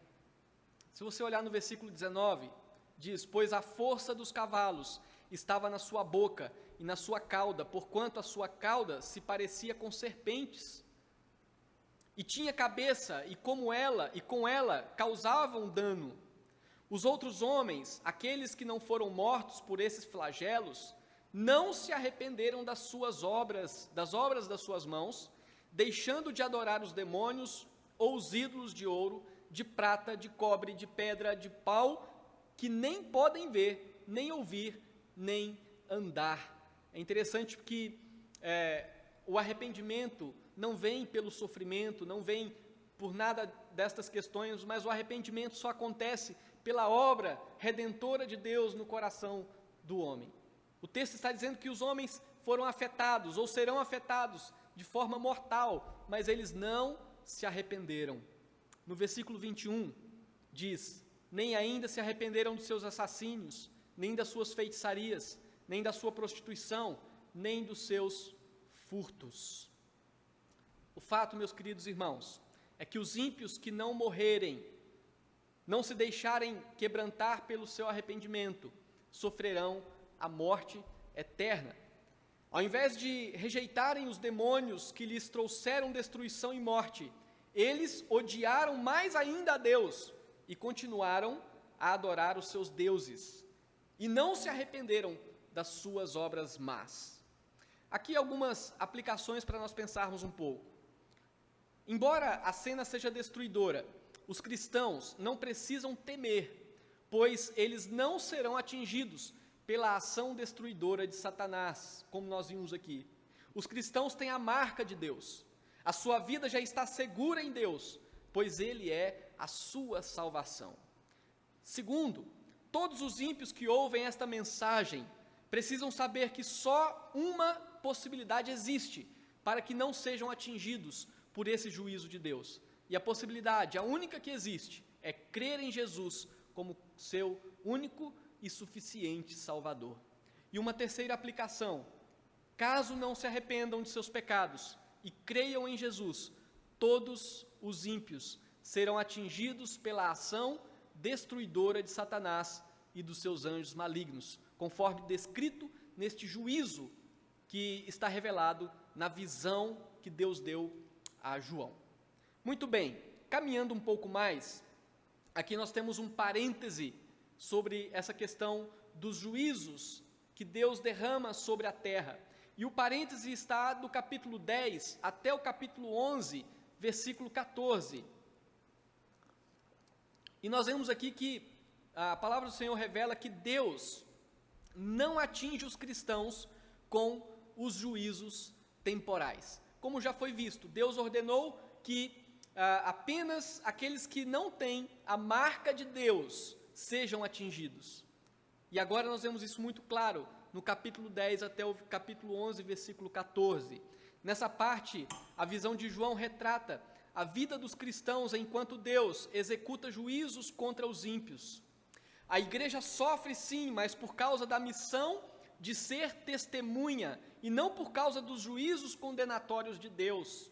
Se você olhar no versículo 19, diz, pois a força dos cavalos estava na sua boca e na sua cauda, porquanto a sua cauda se parecia com serpentes. E tinha cabeça, e com ela causavam dano. Os outros homens, aqueles que não foram mortos por esses flagelos, não se arrependeram das obras das suas mãos, deixando de adorar os demônios ou os ídolos de ouro, de prata, de cobre, de pedra, de pau, que nem podem ver, nem ouvir, nem andar. É interessante que o arrependimento não vem pelo sofrimento, não vem por nada destas questões, mas o arrependimento só acontece pela obra redentora de Deus no coração do homem. O texto está dizendo que os homens foram afetados, ou serão afetados, de forma mortal, mas eles não se arrependeram. No versículo 21, diz, nem ainda se arrependeram dos seus assassínios, nem das suas feitiçarias, nem da sua prostituição, nem dos seus furtos. O fato, meus queridos irmãos, é que os ímpios que não morrerem, não se deixarem quebrantar pelo seu arrependimento, sofrerão a morte eterna. Ao invés de rejeitarem os demônios que lhes trouxeram destruição e morte, eles odiaram mais ainda a Deus e continuaram a adorar os seus deuses, e não se arrependeram das suas obras más. Aqui algumas aplicações para nós pensarmos um pouco. Embora a cena seja destruidora, os cristãos não precisam temer, pois eles não serão atingidos pela ação destruidora de Satanás, como nós vimos aqui. Os cristãos têm a marca de Deus. A sua vida já está segura em Deus, pois Ele é a sua salvação. Segundo, todos os ímpios que ouvem esta mensagem precisam saber que só uma possibilidade existe para que não sejam atingidos por esse juízo de Deus. E a possibilidade, a única que existe, é crer em Jesus como seu único e suficiente Salvador. E uma terceira aplicação, caso não se arrependam de seus pecados e creiam em Jesus, todos os ímpios serão atingidos pela ação destruidora de Satanás e dos seus anjos malignos, conforme descrito neste juízo que está revelado na visão que Deus deu a João. Muito bem, caminhando um pouco mais, aqui nós temos um parêntese sobre essa questão dos juízos que Deus derrama sobre a terra. E o parêntese está do capítulo 10 até o capítulo 11, versículo 14. E nós vemos aqui que a palavra do Senhor revela que Deus não atinge os cristãos com os juízos temporais. Como já foi visto, Deus ordenou que apenas aqueles que não têm a marca de Deus sejam atingidos. E agora nós vemos isso muito claro no capítulo 10 até o capítulo 11, versículo 14. Nessa parte, a visão de João retrata a vida dos cristãos enquanto Deus executa juízos contra os ímpios. A igreja sofre sim, mas por causa da missão de ser testemunha e não por causa dos juízos condenatórios de Deus.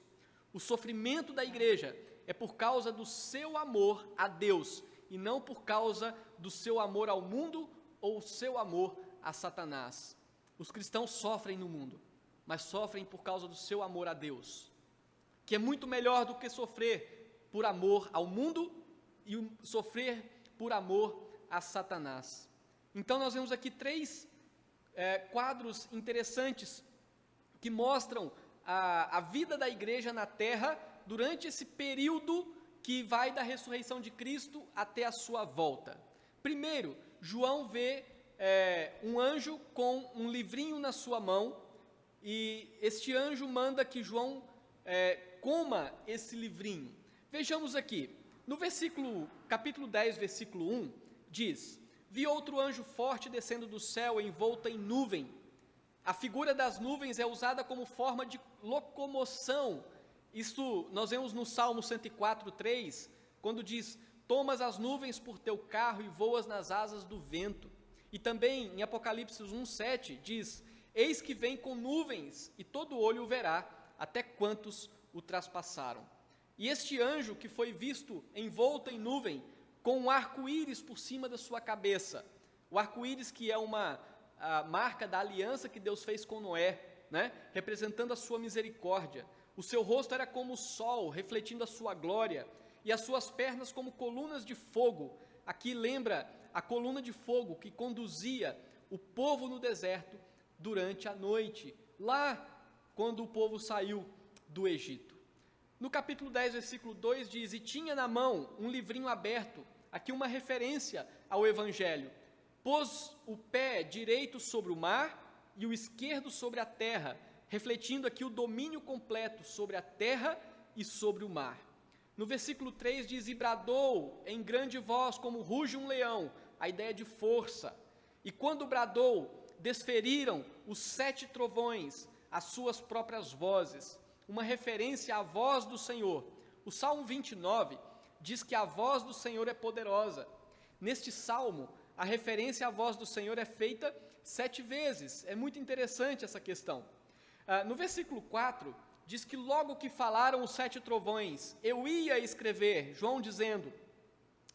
O sofrimento da igreja é por causa do seu amor a Deus e não por causa do seu amor ao mundo ou o seu amor a Satanás. Os cristãos sofrem no mundo, mas sofrem por causa do seu amor a Deus, que é muito melhor do que sofrer por amor ao mundo e sofrer por amor a Satanás. Então nós vemos aqui três quadros interessantes que mostram a vida da igreja na terra durante esse período que vai da ressurreição de Cristo até a sua volta. Primeiro, João vê um anjo com um livrinho na sua mão, e este anjo manda que João coma esse livrinho. Vejamos aqui, no capítulo 10, versículo 1, diz: vi outro anjo forte descendo do céu, envolto em nuvem. A figura das nuvens é usada como forma de locomoção. Isso nós vemos no Salmo 104:3, quando diz: tomas as nuvens por teu carro e voas nas asas do vento. E também em Apocalipse 1:7 diz: eis que vem com nuvens, e todo olho o verá, até quantos o traspassaram. E este anjo que foi visto envolto em nuvem, com um arco-íris por cima da sua cabeça. O arco-íris que é a marca da aliança que Deus fez com Noé, né? Representando a sua misericórdia. O seu rosto era como o sol, refletindo a sua glória, e as suas pernas como colunas de fogo. Aqui lembra a coluna de fogo que conduzia o povo no deserto durante a noite, lá quando o povo saiu do Egito. No capítulo 10, versículo 2 diz: e tinha na mão um livrinho aberto, aqui uma referência ao Evangelho. Pôs o pé direito sobre o mar e o esquerdo sobre a terra, refletindo aqui o domínio completo sobre a terra e sobre o mar. No versículo 3 diz: e bradou em grande voz como ruge um leão, a ideia de força. E quando bradou, desferiram os 7 trovões as suas próprias vozes, uma referência à voz do Senhor. O Salmo 29 diz que a voz do Senhor é poderosa. Neste salmo, a referência à voz do Senhor é feita 7 vezes. É muito interessante essa questão. No versículo 4, diz que logo que falaram os 7 trovões, eu ia escrever, João dizendo,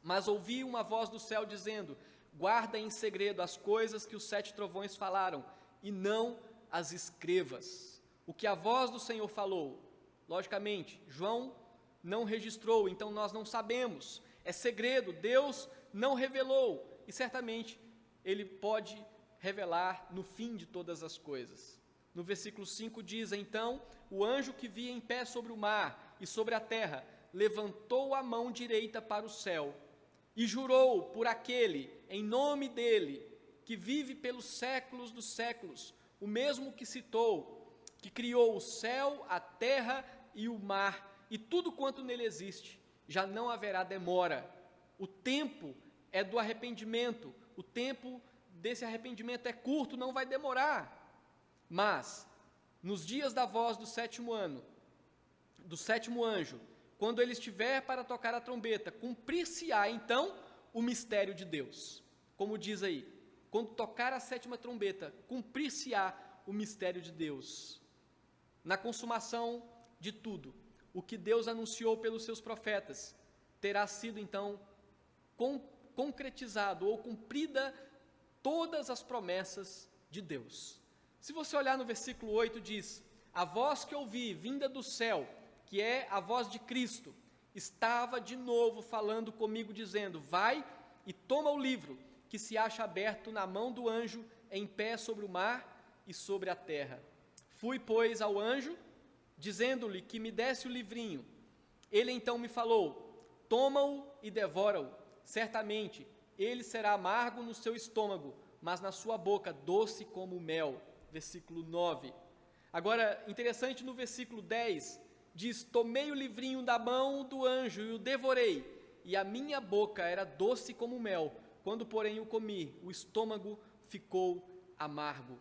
mas ouvi uma voz do céu dizendo: guarda em segredo as coisas que os 7 trovões falaram, e não as escrevas. O que a voz do Senhor falou, logicamente, João não registrou, então nós não sabemos. É segredo, Deus não revelou, e certamente Ele pode revelar no fim de todas as coisas. No versículo 5 diz: então o anjo que via em pé sobre o mar e sobre a terra levantou a mão direita para o céu e jurou por aquele, em nome dele, que vive pelos séculos dos séculos, o mesmo que citou, que criou o céu, a terra e o mar, e tudo quanto nele existe, já não haverá demora. O tempo é do arrependimento, o tempo desse arrependimento é curto, não vai demorar. Mas, nos dias da voz do 7º ano, do 7º anjo, quando ele estiver para tocar a trombeta, cumprir-se-á então o mistério de Deus. Como diz aí, quando tocar a 7ª trombeta, cumprir-se-á o mistério de Deus. Na consumação de tudo, o que Deus anunciou pelos seus profetas, terá sido então concretizado ou cumprida todas as promessas de Deus. Se você olhar no versículo 8, diz: a voz que ouvi, vinda do céu, que é a voz de Cristo, estava de novo falando comigo, dizendo: vai e toma o livro que se acha aberto na mão do anjo, em pé sobre o mar e sobre a terra. Fui, pois, ao anjo, dizendo-lhe que me desse o livrinho. Ele então me falou: toma-o e devora-o. Certamente ele será amargo no seu estômago, mas na sua boca doce como mel. Versículo 9. Agora, interessante, no versículo 10, diz: tomei o livrinho da mão do anjo e o devorei, e a minha boca era doce como mel. Quando, porém, o comi, o estômago ficou amargo.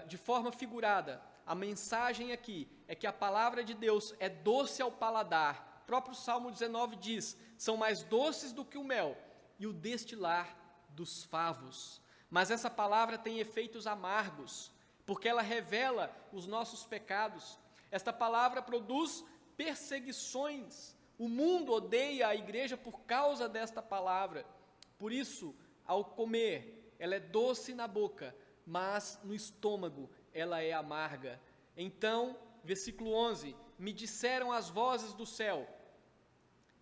De forma figurada, a mensagem aqui é que a palavra de Deus é doce ao paladar. O próprio Salmo 19 diz: são mais doces do que o mel e o destilar dos favos. Mas essa palavra tem efeitos amargos, porque ela revela os nossos pecados. Esta palavra produz perseguições. O mundo odeia a igreja por causa desta palavra. Por isso, ao comer, ela é doce na boca, mas no estômago ela é amarga. Então, versículo 11, me disseram as vozes do céu: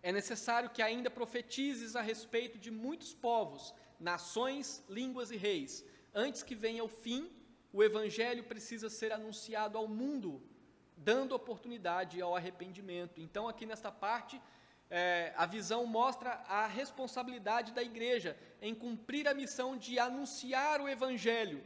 é necessário que ainda profetizes a respeito de muitos povos, nações, línguas e reis. Antes que venha o fim, o evangelho precisa ser anunciado ao mundo, dando oportunidade ao arrependimento. Então, aqui nesta parte, a visão mostra a responsabilidade da igreja em cumprir a missão de anunciar o evangelho,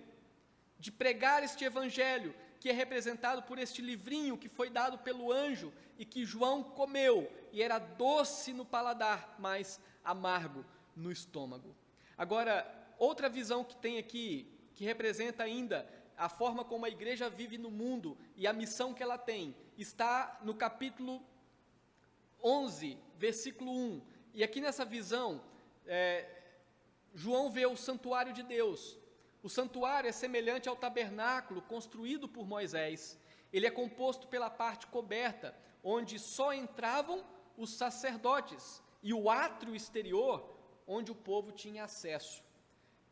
de pregar este evangelho, que é representado por este livrinho que foi dado pelo anjo e que João comeu, e era doce no paladar, mas amargo no estômago. Agora, outra visão que tem aqui, que representa ainda a forma como a igreja vive no mundo e a missão que ela tem, está no capítulo 11, versículo 1. E aqui nessa visão, João vê o santuário de Deus. O santuário é semelhante ao tabernáculo construído por Moisés. Ele é composto pela parte coberta, onde só entravam os sacerdotes, e o átrio exterior, onde o povo tinha acesso.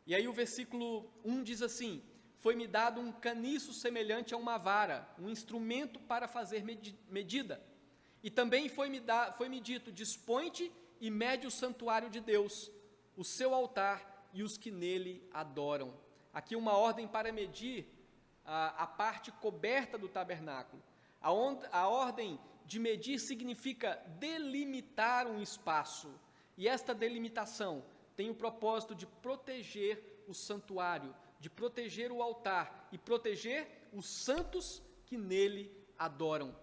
E aí o versículo 1 diz assim: foi-me dado um caniço semelhante a uma vara, um instrumento para fazer medida. E também foi-me dito: dispõe-te e mede o santuário de Deus, o seu altar e os que nele adoram. Aqui uma ordem para medir a parte coberta do tabernáculo. A ordem de medir significa delimitar um espaço. E esta delimitação tem o propósito de proteger o santuário, de proteger o altar e proteger os santos que nele adoram.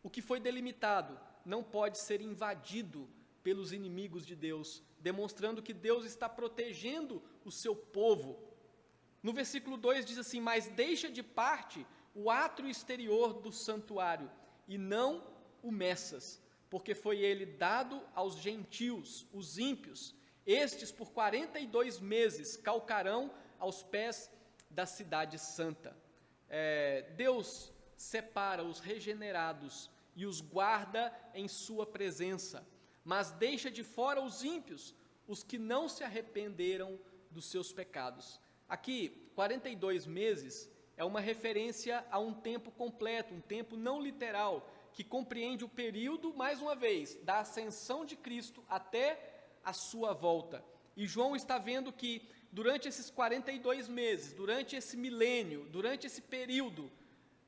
O que foi delimitado não pode ser invadido pelos inimigos de Deus, demonstrando que Deus está protegendo o seu povo. No versículo 2 diz assim: mas deixa de parte o átrio exterior do santuário, e não o meças, porque foi ele dado aos gentios, os ímpios. Estes por 42 meses calcarão aos pés da cidade santa. Deus separa os regenerados e os guarda em sua presença, mas deixa de fora os ímpios, os que não se arrependeram dos seus pecados. Aqui, 42 meses é uma referência a um tempo completo, um tempo não literal, que compreende o período, mais uma vez, da ascensão de Cristo até a sua volta. E João está vendo que durante esses 42 meses, durante esse milênio, durante esse período,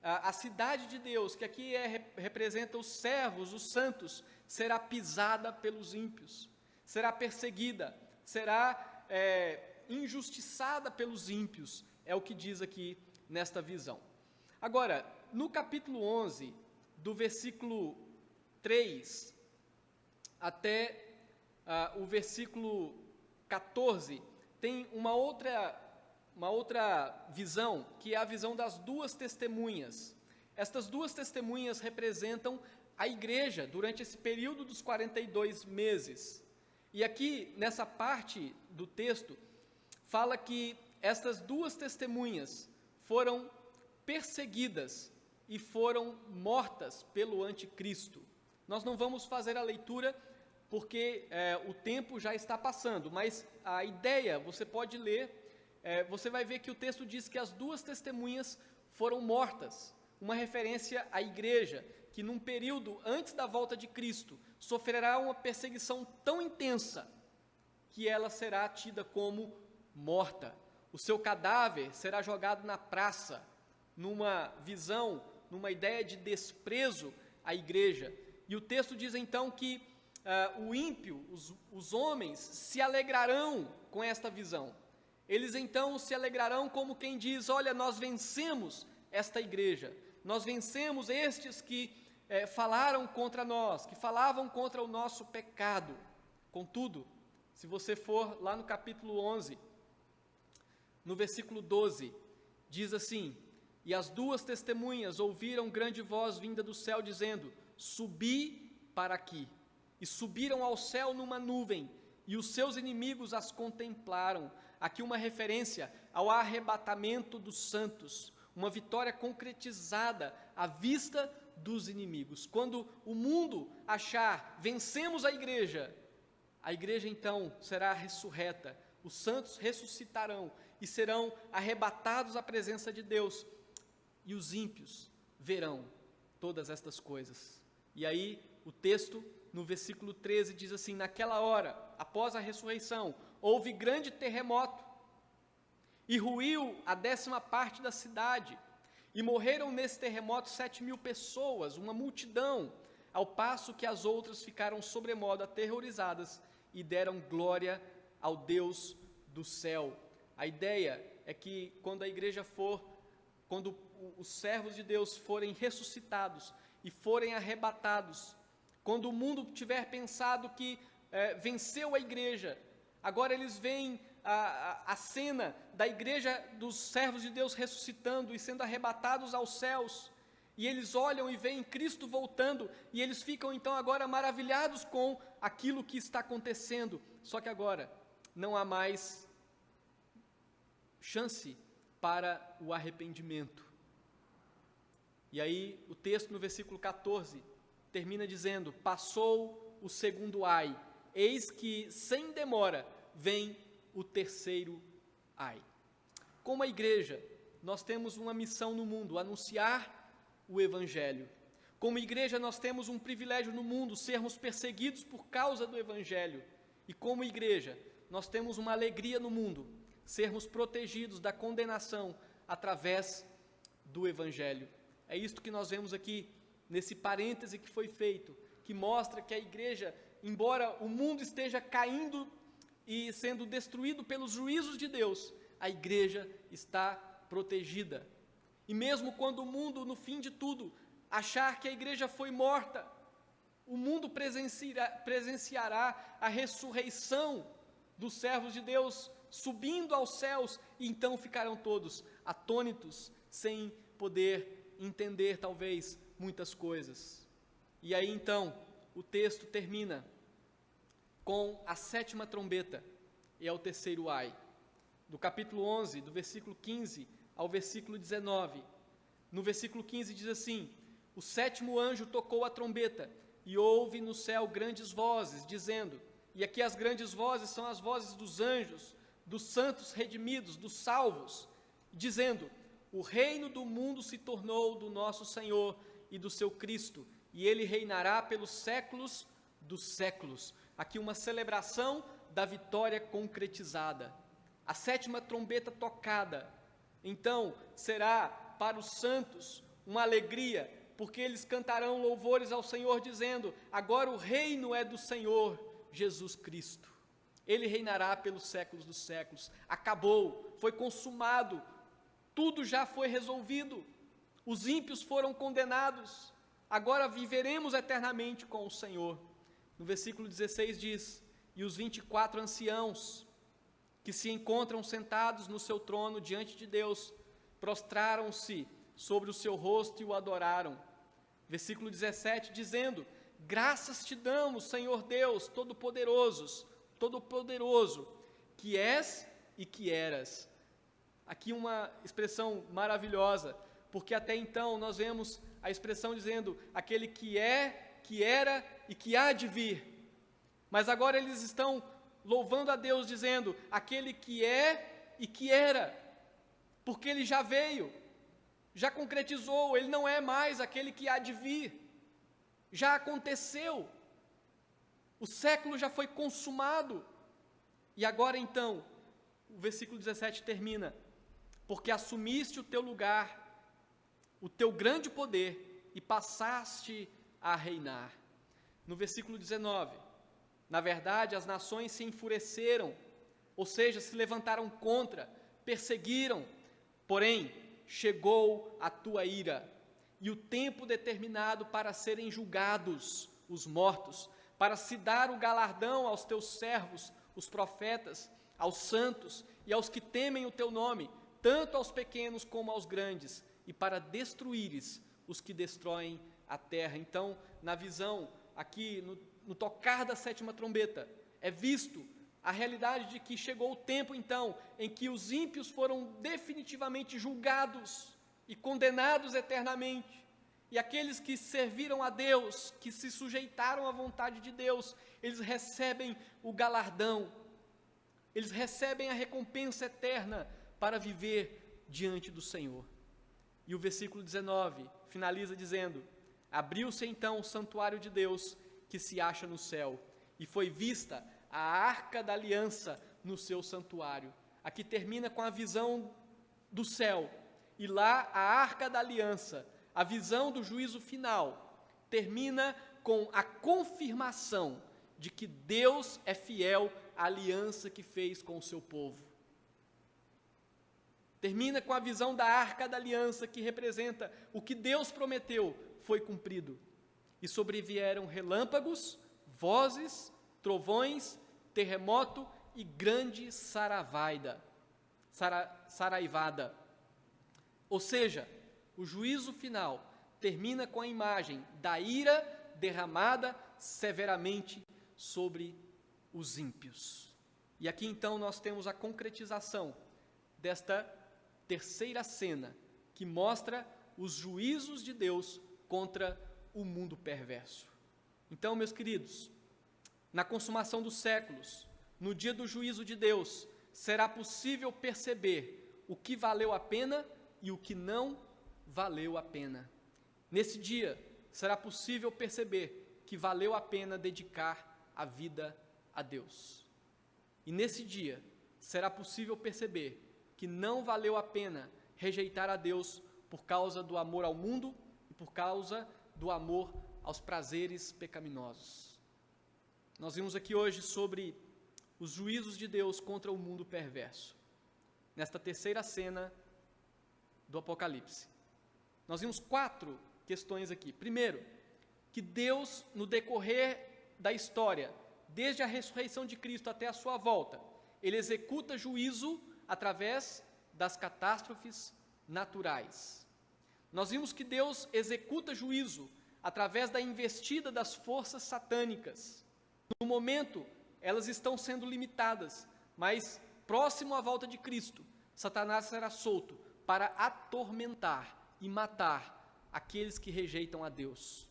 a cidade de Deus, que aqui representa os servos, os santos, será pisada pelos ímpios, será perseguida, será injustiçada pelos ímpios, é o que diz aqui nesta visão. Agora, no capítulo 11, do versículo 3 até o versículo 14, tem uma outra visão, que é a visão das duas testemunhas. Estas duas testemunhas representam a igreja durante esse período dos 42 meses. E aqui, nessa parte do texto, fala que estas duas testemunhas foram perseguidas e foram mortas pelo anticristo. Nós não vamos fazer a leitura porque o tempo já está passando, mas a ideia, você pode ler, você vai ver que o texto diz que as duas testemunhas foram mortas, uma referência à igreja, que num período antes da volta de Cristo, sofrerá uma perseguição tão intensa, que ela será tida como morta. O seu cadáver será jogado na praça, numa visão, numa ideia de desprezo à igreja. E o texto diz então que o ímpio, os homens, se alegrarão com esta visão. Eles então se alegrarão como quem diz: olha, nós vencemos esta igreja, nós vencemos estes que falaram contra nós, que falavam contra o nosso pecado. Contudo, se você for lá no capítulo 11, no versículo 12, diz assim: e as duas testemunhas ouviram grande voz vinda do céu, dizendo: subi para aqui. E subiram ao céu numa nuvem, e os seus inimigos as contemplaram. Aqui uma referência ao arrebatamento dos santos, uma vitória concretizada à vista dos inimigos. Quando o mundo achar, vencemos a igreja então será ressurreta, os santos ressuscitarão e serão arrebatados à presença de Deus, e os ímpios verão todas estas coisas. E aí o texto, no versículo 13, diz assim: naquela hora, após a ressurreição, houve grande terremoto, e ruiu a 10ª parte da cidade, e morreram nesse terremoto 7.000 pessoas, uma multidão. ao passo que as outras ficaram sobremodo aterrorizadas e deram glória ao Deus do céu. A ideia é que quando quando os servos de Deus forem ressuscitados e forem arrebatados, quando o mundo tiver pensado que venceu a igreja, agora eles veem a cena da igreja dos servos de Deus ressuscitando e sendo arrebatados aos céus, e eles olham e veem Cristo voltando, e eles ficam então agora maravilhados com aquilo que está acontecendo, só que agora não há mais chance para o arrependimento. E aí o texto no versículo 14 termina dizendo: passou o segundo ai, eis que sem demora vem o terceiro ai. Como a igreja, nós temos uma missão no mundo, anunciar o Evangelho. Como igreja, nós temos um privilégio no mundo, sermos perseguidos por causa do Evangelho. E como igreja, nós temos uma alegria no mundo, sermos protegidos da condenação através do Evangelho. É isto que nós vemos aqui, nesse parêntese que foi feito, que mostra que a igreja, embora o mundo esteja caindo e sendo destruído pelos juízos de Deus, a igreja está protegida. E mesmo quando o mundo, no fim de tudo, achar que a igreja foi morta, o mundo presenciará a ressurreição dos servos de Deus subindo aos céus, e então ficarão todos atônitos, sem poder entender talvez muitas coisas. E aí então o texto termina com a sétima trombeta, e é o terceiro ai. Do capítulo 11, do versículo 15 ao versículo 19. No versículo 15 diz assim: o sétimo anjo tocou a trombeta, e houve no céu grandes vozes, dizendo, e aqui as grandes vozes são as vozes dos anjos, dos santos redimidos, dos salvos, dizendo: o reino do mundo se tornou do nosso Senhor e do seu Cristo, e ele reinará pelos séculos dos séculos. Aqui uma celebração da vitória concretizada. A sétima trombeta tocada, então, será para os santos uma alegria, porque eles cantarão louvores ao Senhor, dizendo: agora o reino é do Senhor Jesus Cristo. Ele reinará pelos séculos dos séculos. Acabou, foi consumado, tudo já foi resolvido. Os ímpios foram condenados, agora viveremos eternamente com o Senhor. No versículo 16 diz: e os 24 anciãos que se encontram sentados no seu trono diante de Deus, prostraram-se sobre o seu rosto e o adoraram. Versículo 17, dizendo: graças te damos, Senhor Deus, Todo-Poderoso, que és e que eras. Aqui uma expressão maravilhosa, porque até então nós vemos a expressão dizendo aquele que é, que era e que há de vir. Mas agora eles estão louvando a Deus, dizendo aquele que é e que era, porque ele já veio, já concretizou, ele não é mais aquele que há de vir, já aconteceu, o século já foi consumado, e agora então, o versículo 17 termina: porque assumiste o teu lugar, o teu grande poder, e passaste a reinar. No versículo 19, na verdade, as nações se enfureceram, ou seja, se levantaram contra, perseguiram, porém, chegou a tua ira, e o tempo determinado para serem julgados os mortos, para se dar o galardão aos teus servos, os profetas, aos santos e aos que temem o teu nome, tanto aos pequenos como aos grandes, e para destruíres os que destroem a terra. Então, na visão, aqui no tocar da sétima trombeta, é visto a realidade de que chegou o tempo então, em que os ímpios foram definitivamente julgados e condenados eternamente, e aqueles que serviram a Deus, que se sujeitaram à vontade de Deus, eles recebem o galardão, eles recebem a recompensa eterna para viver diante do Senhor. E o versículo 19 finaliza dizendo: abriu-se então o santuário de Deus, que se acha no céu, e foi vista a arca da aliança no seu santuário. Aqui termina com a visão do céu, e lá a arca da aliança, a visão do juízo final, termina com a confirmação de que Deus é fiel à aliança que fez com o seu povo. Termina com a visão da arca da aliança, que representa o que Deus prometeu foi cumprido. E sobrevieram relâmpagos, vozes, trovões, terremoto e grande saraivada. Ou seja, o juízo final termina com a imagem da ira derramada severamente sobre os ímpios. E aqui então nós temos a concretização desta terceira cena, que mostra os juízos de Deus contra o mundo perverso. Então, meus queridos, na consumação dos séculos, no dia do juízo de Deus, será possível perceber o que valeu a pena e o que não valeu a pena. Nesse dia, será possível perceber que valeu a pena dedicar a vida a Deus. E nesse dia, será possível perceber que não valeu a pena rejeitar a Deus por causa do amor ao mundo e por causa do amor aos prazeres pecaminosos. Nós vimos aqui hoje sobre os juízos de Deus contra o mundo perverso, nesta terceira cena do Apocalipse. Nós vimos 4 questões aqui. Primeiro, que Deus, no decorrer da história, desde a ressurreição de Cristo até a sua volta, Ele executa juízo através das catástrofes naturais. Nós vimos que Deus executa juízo através da investida das forças satânicas. No momento, elas estão sendo limitadas, mas próximo à volta de Cristo, Satanás será solto para atormentar e matar aqueles que rejeitam a Deus.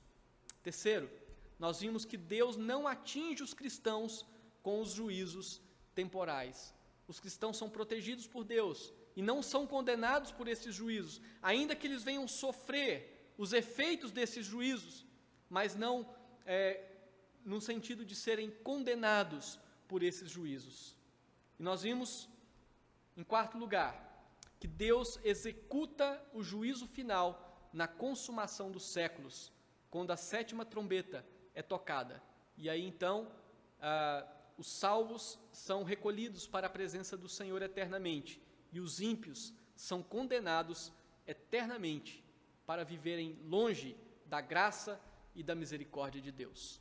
Terceiro, nós vimos que Deus não atinge os cristãos com os juízos temporais. Os cristãos são protegidos por Deus e não são condenados por esses juízos, ainda que eles venham sofrer os efeitos desses juízos, mas não no sentido de serem condenados por esses juízos. E nós vimos, em quarto lugar, que Deus executa o juízo final na consumação dos séculos, quando a 7ª trombeta é tocada. E aí então, os salvos são recolhidos para a presença do Senhor eternamente, e os ímpios são condenados eternamente para viverem longe da graça e da misericórdia de Deus.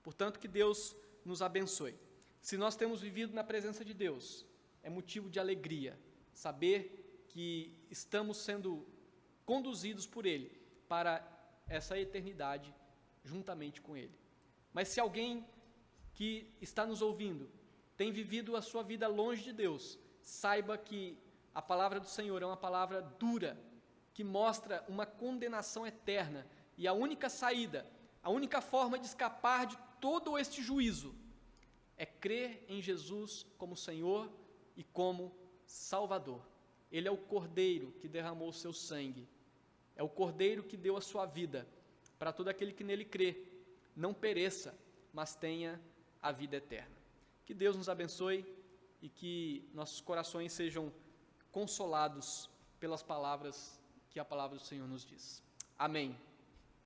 Portanto, que Deus nos abençoe. Se nós temos vivido na presença de Deus, é motivo de alegria saber que estamos sendo conduzidos por Ele para essa eternidade juntamente com Ele. Mas se alguém que está nos ouvindo tem vivido a sua vida longe de Deus, saiba que a palavra do Senhor é uma palavra dura, que mostra uma condenação eterna, e a única saída, a única forma de escapar de todo este juízo é crer em Jesus como Senhor e como Salvador. Ele é o Cordeiro que derramou o seu sangue, é o Cordeiro que deu a sua vida para todo aquele que nele crê, não pereça, mas tenha a vida eterna. Que Deus nos abençoe e que nossos corações sejam consolados pelas palavras que a palavra do Senhor nos diz. Amém.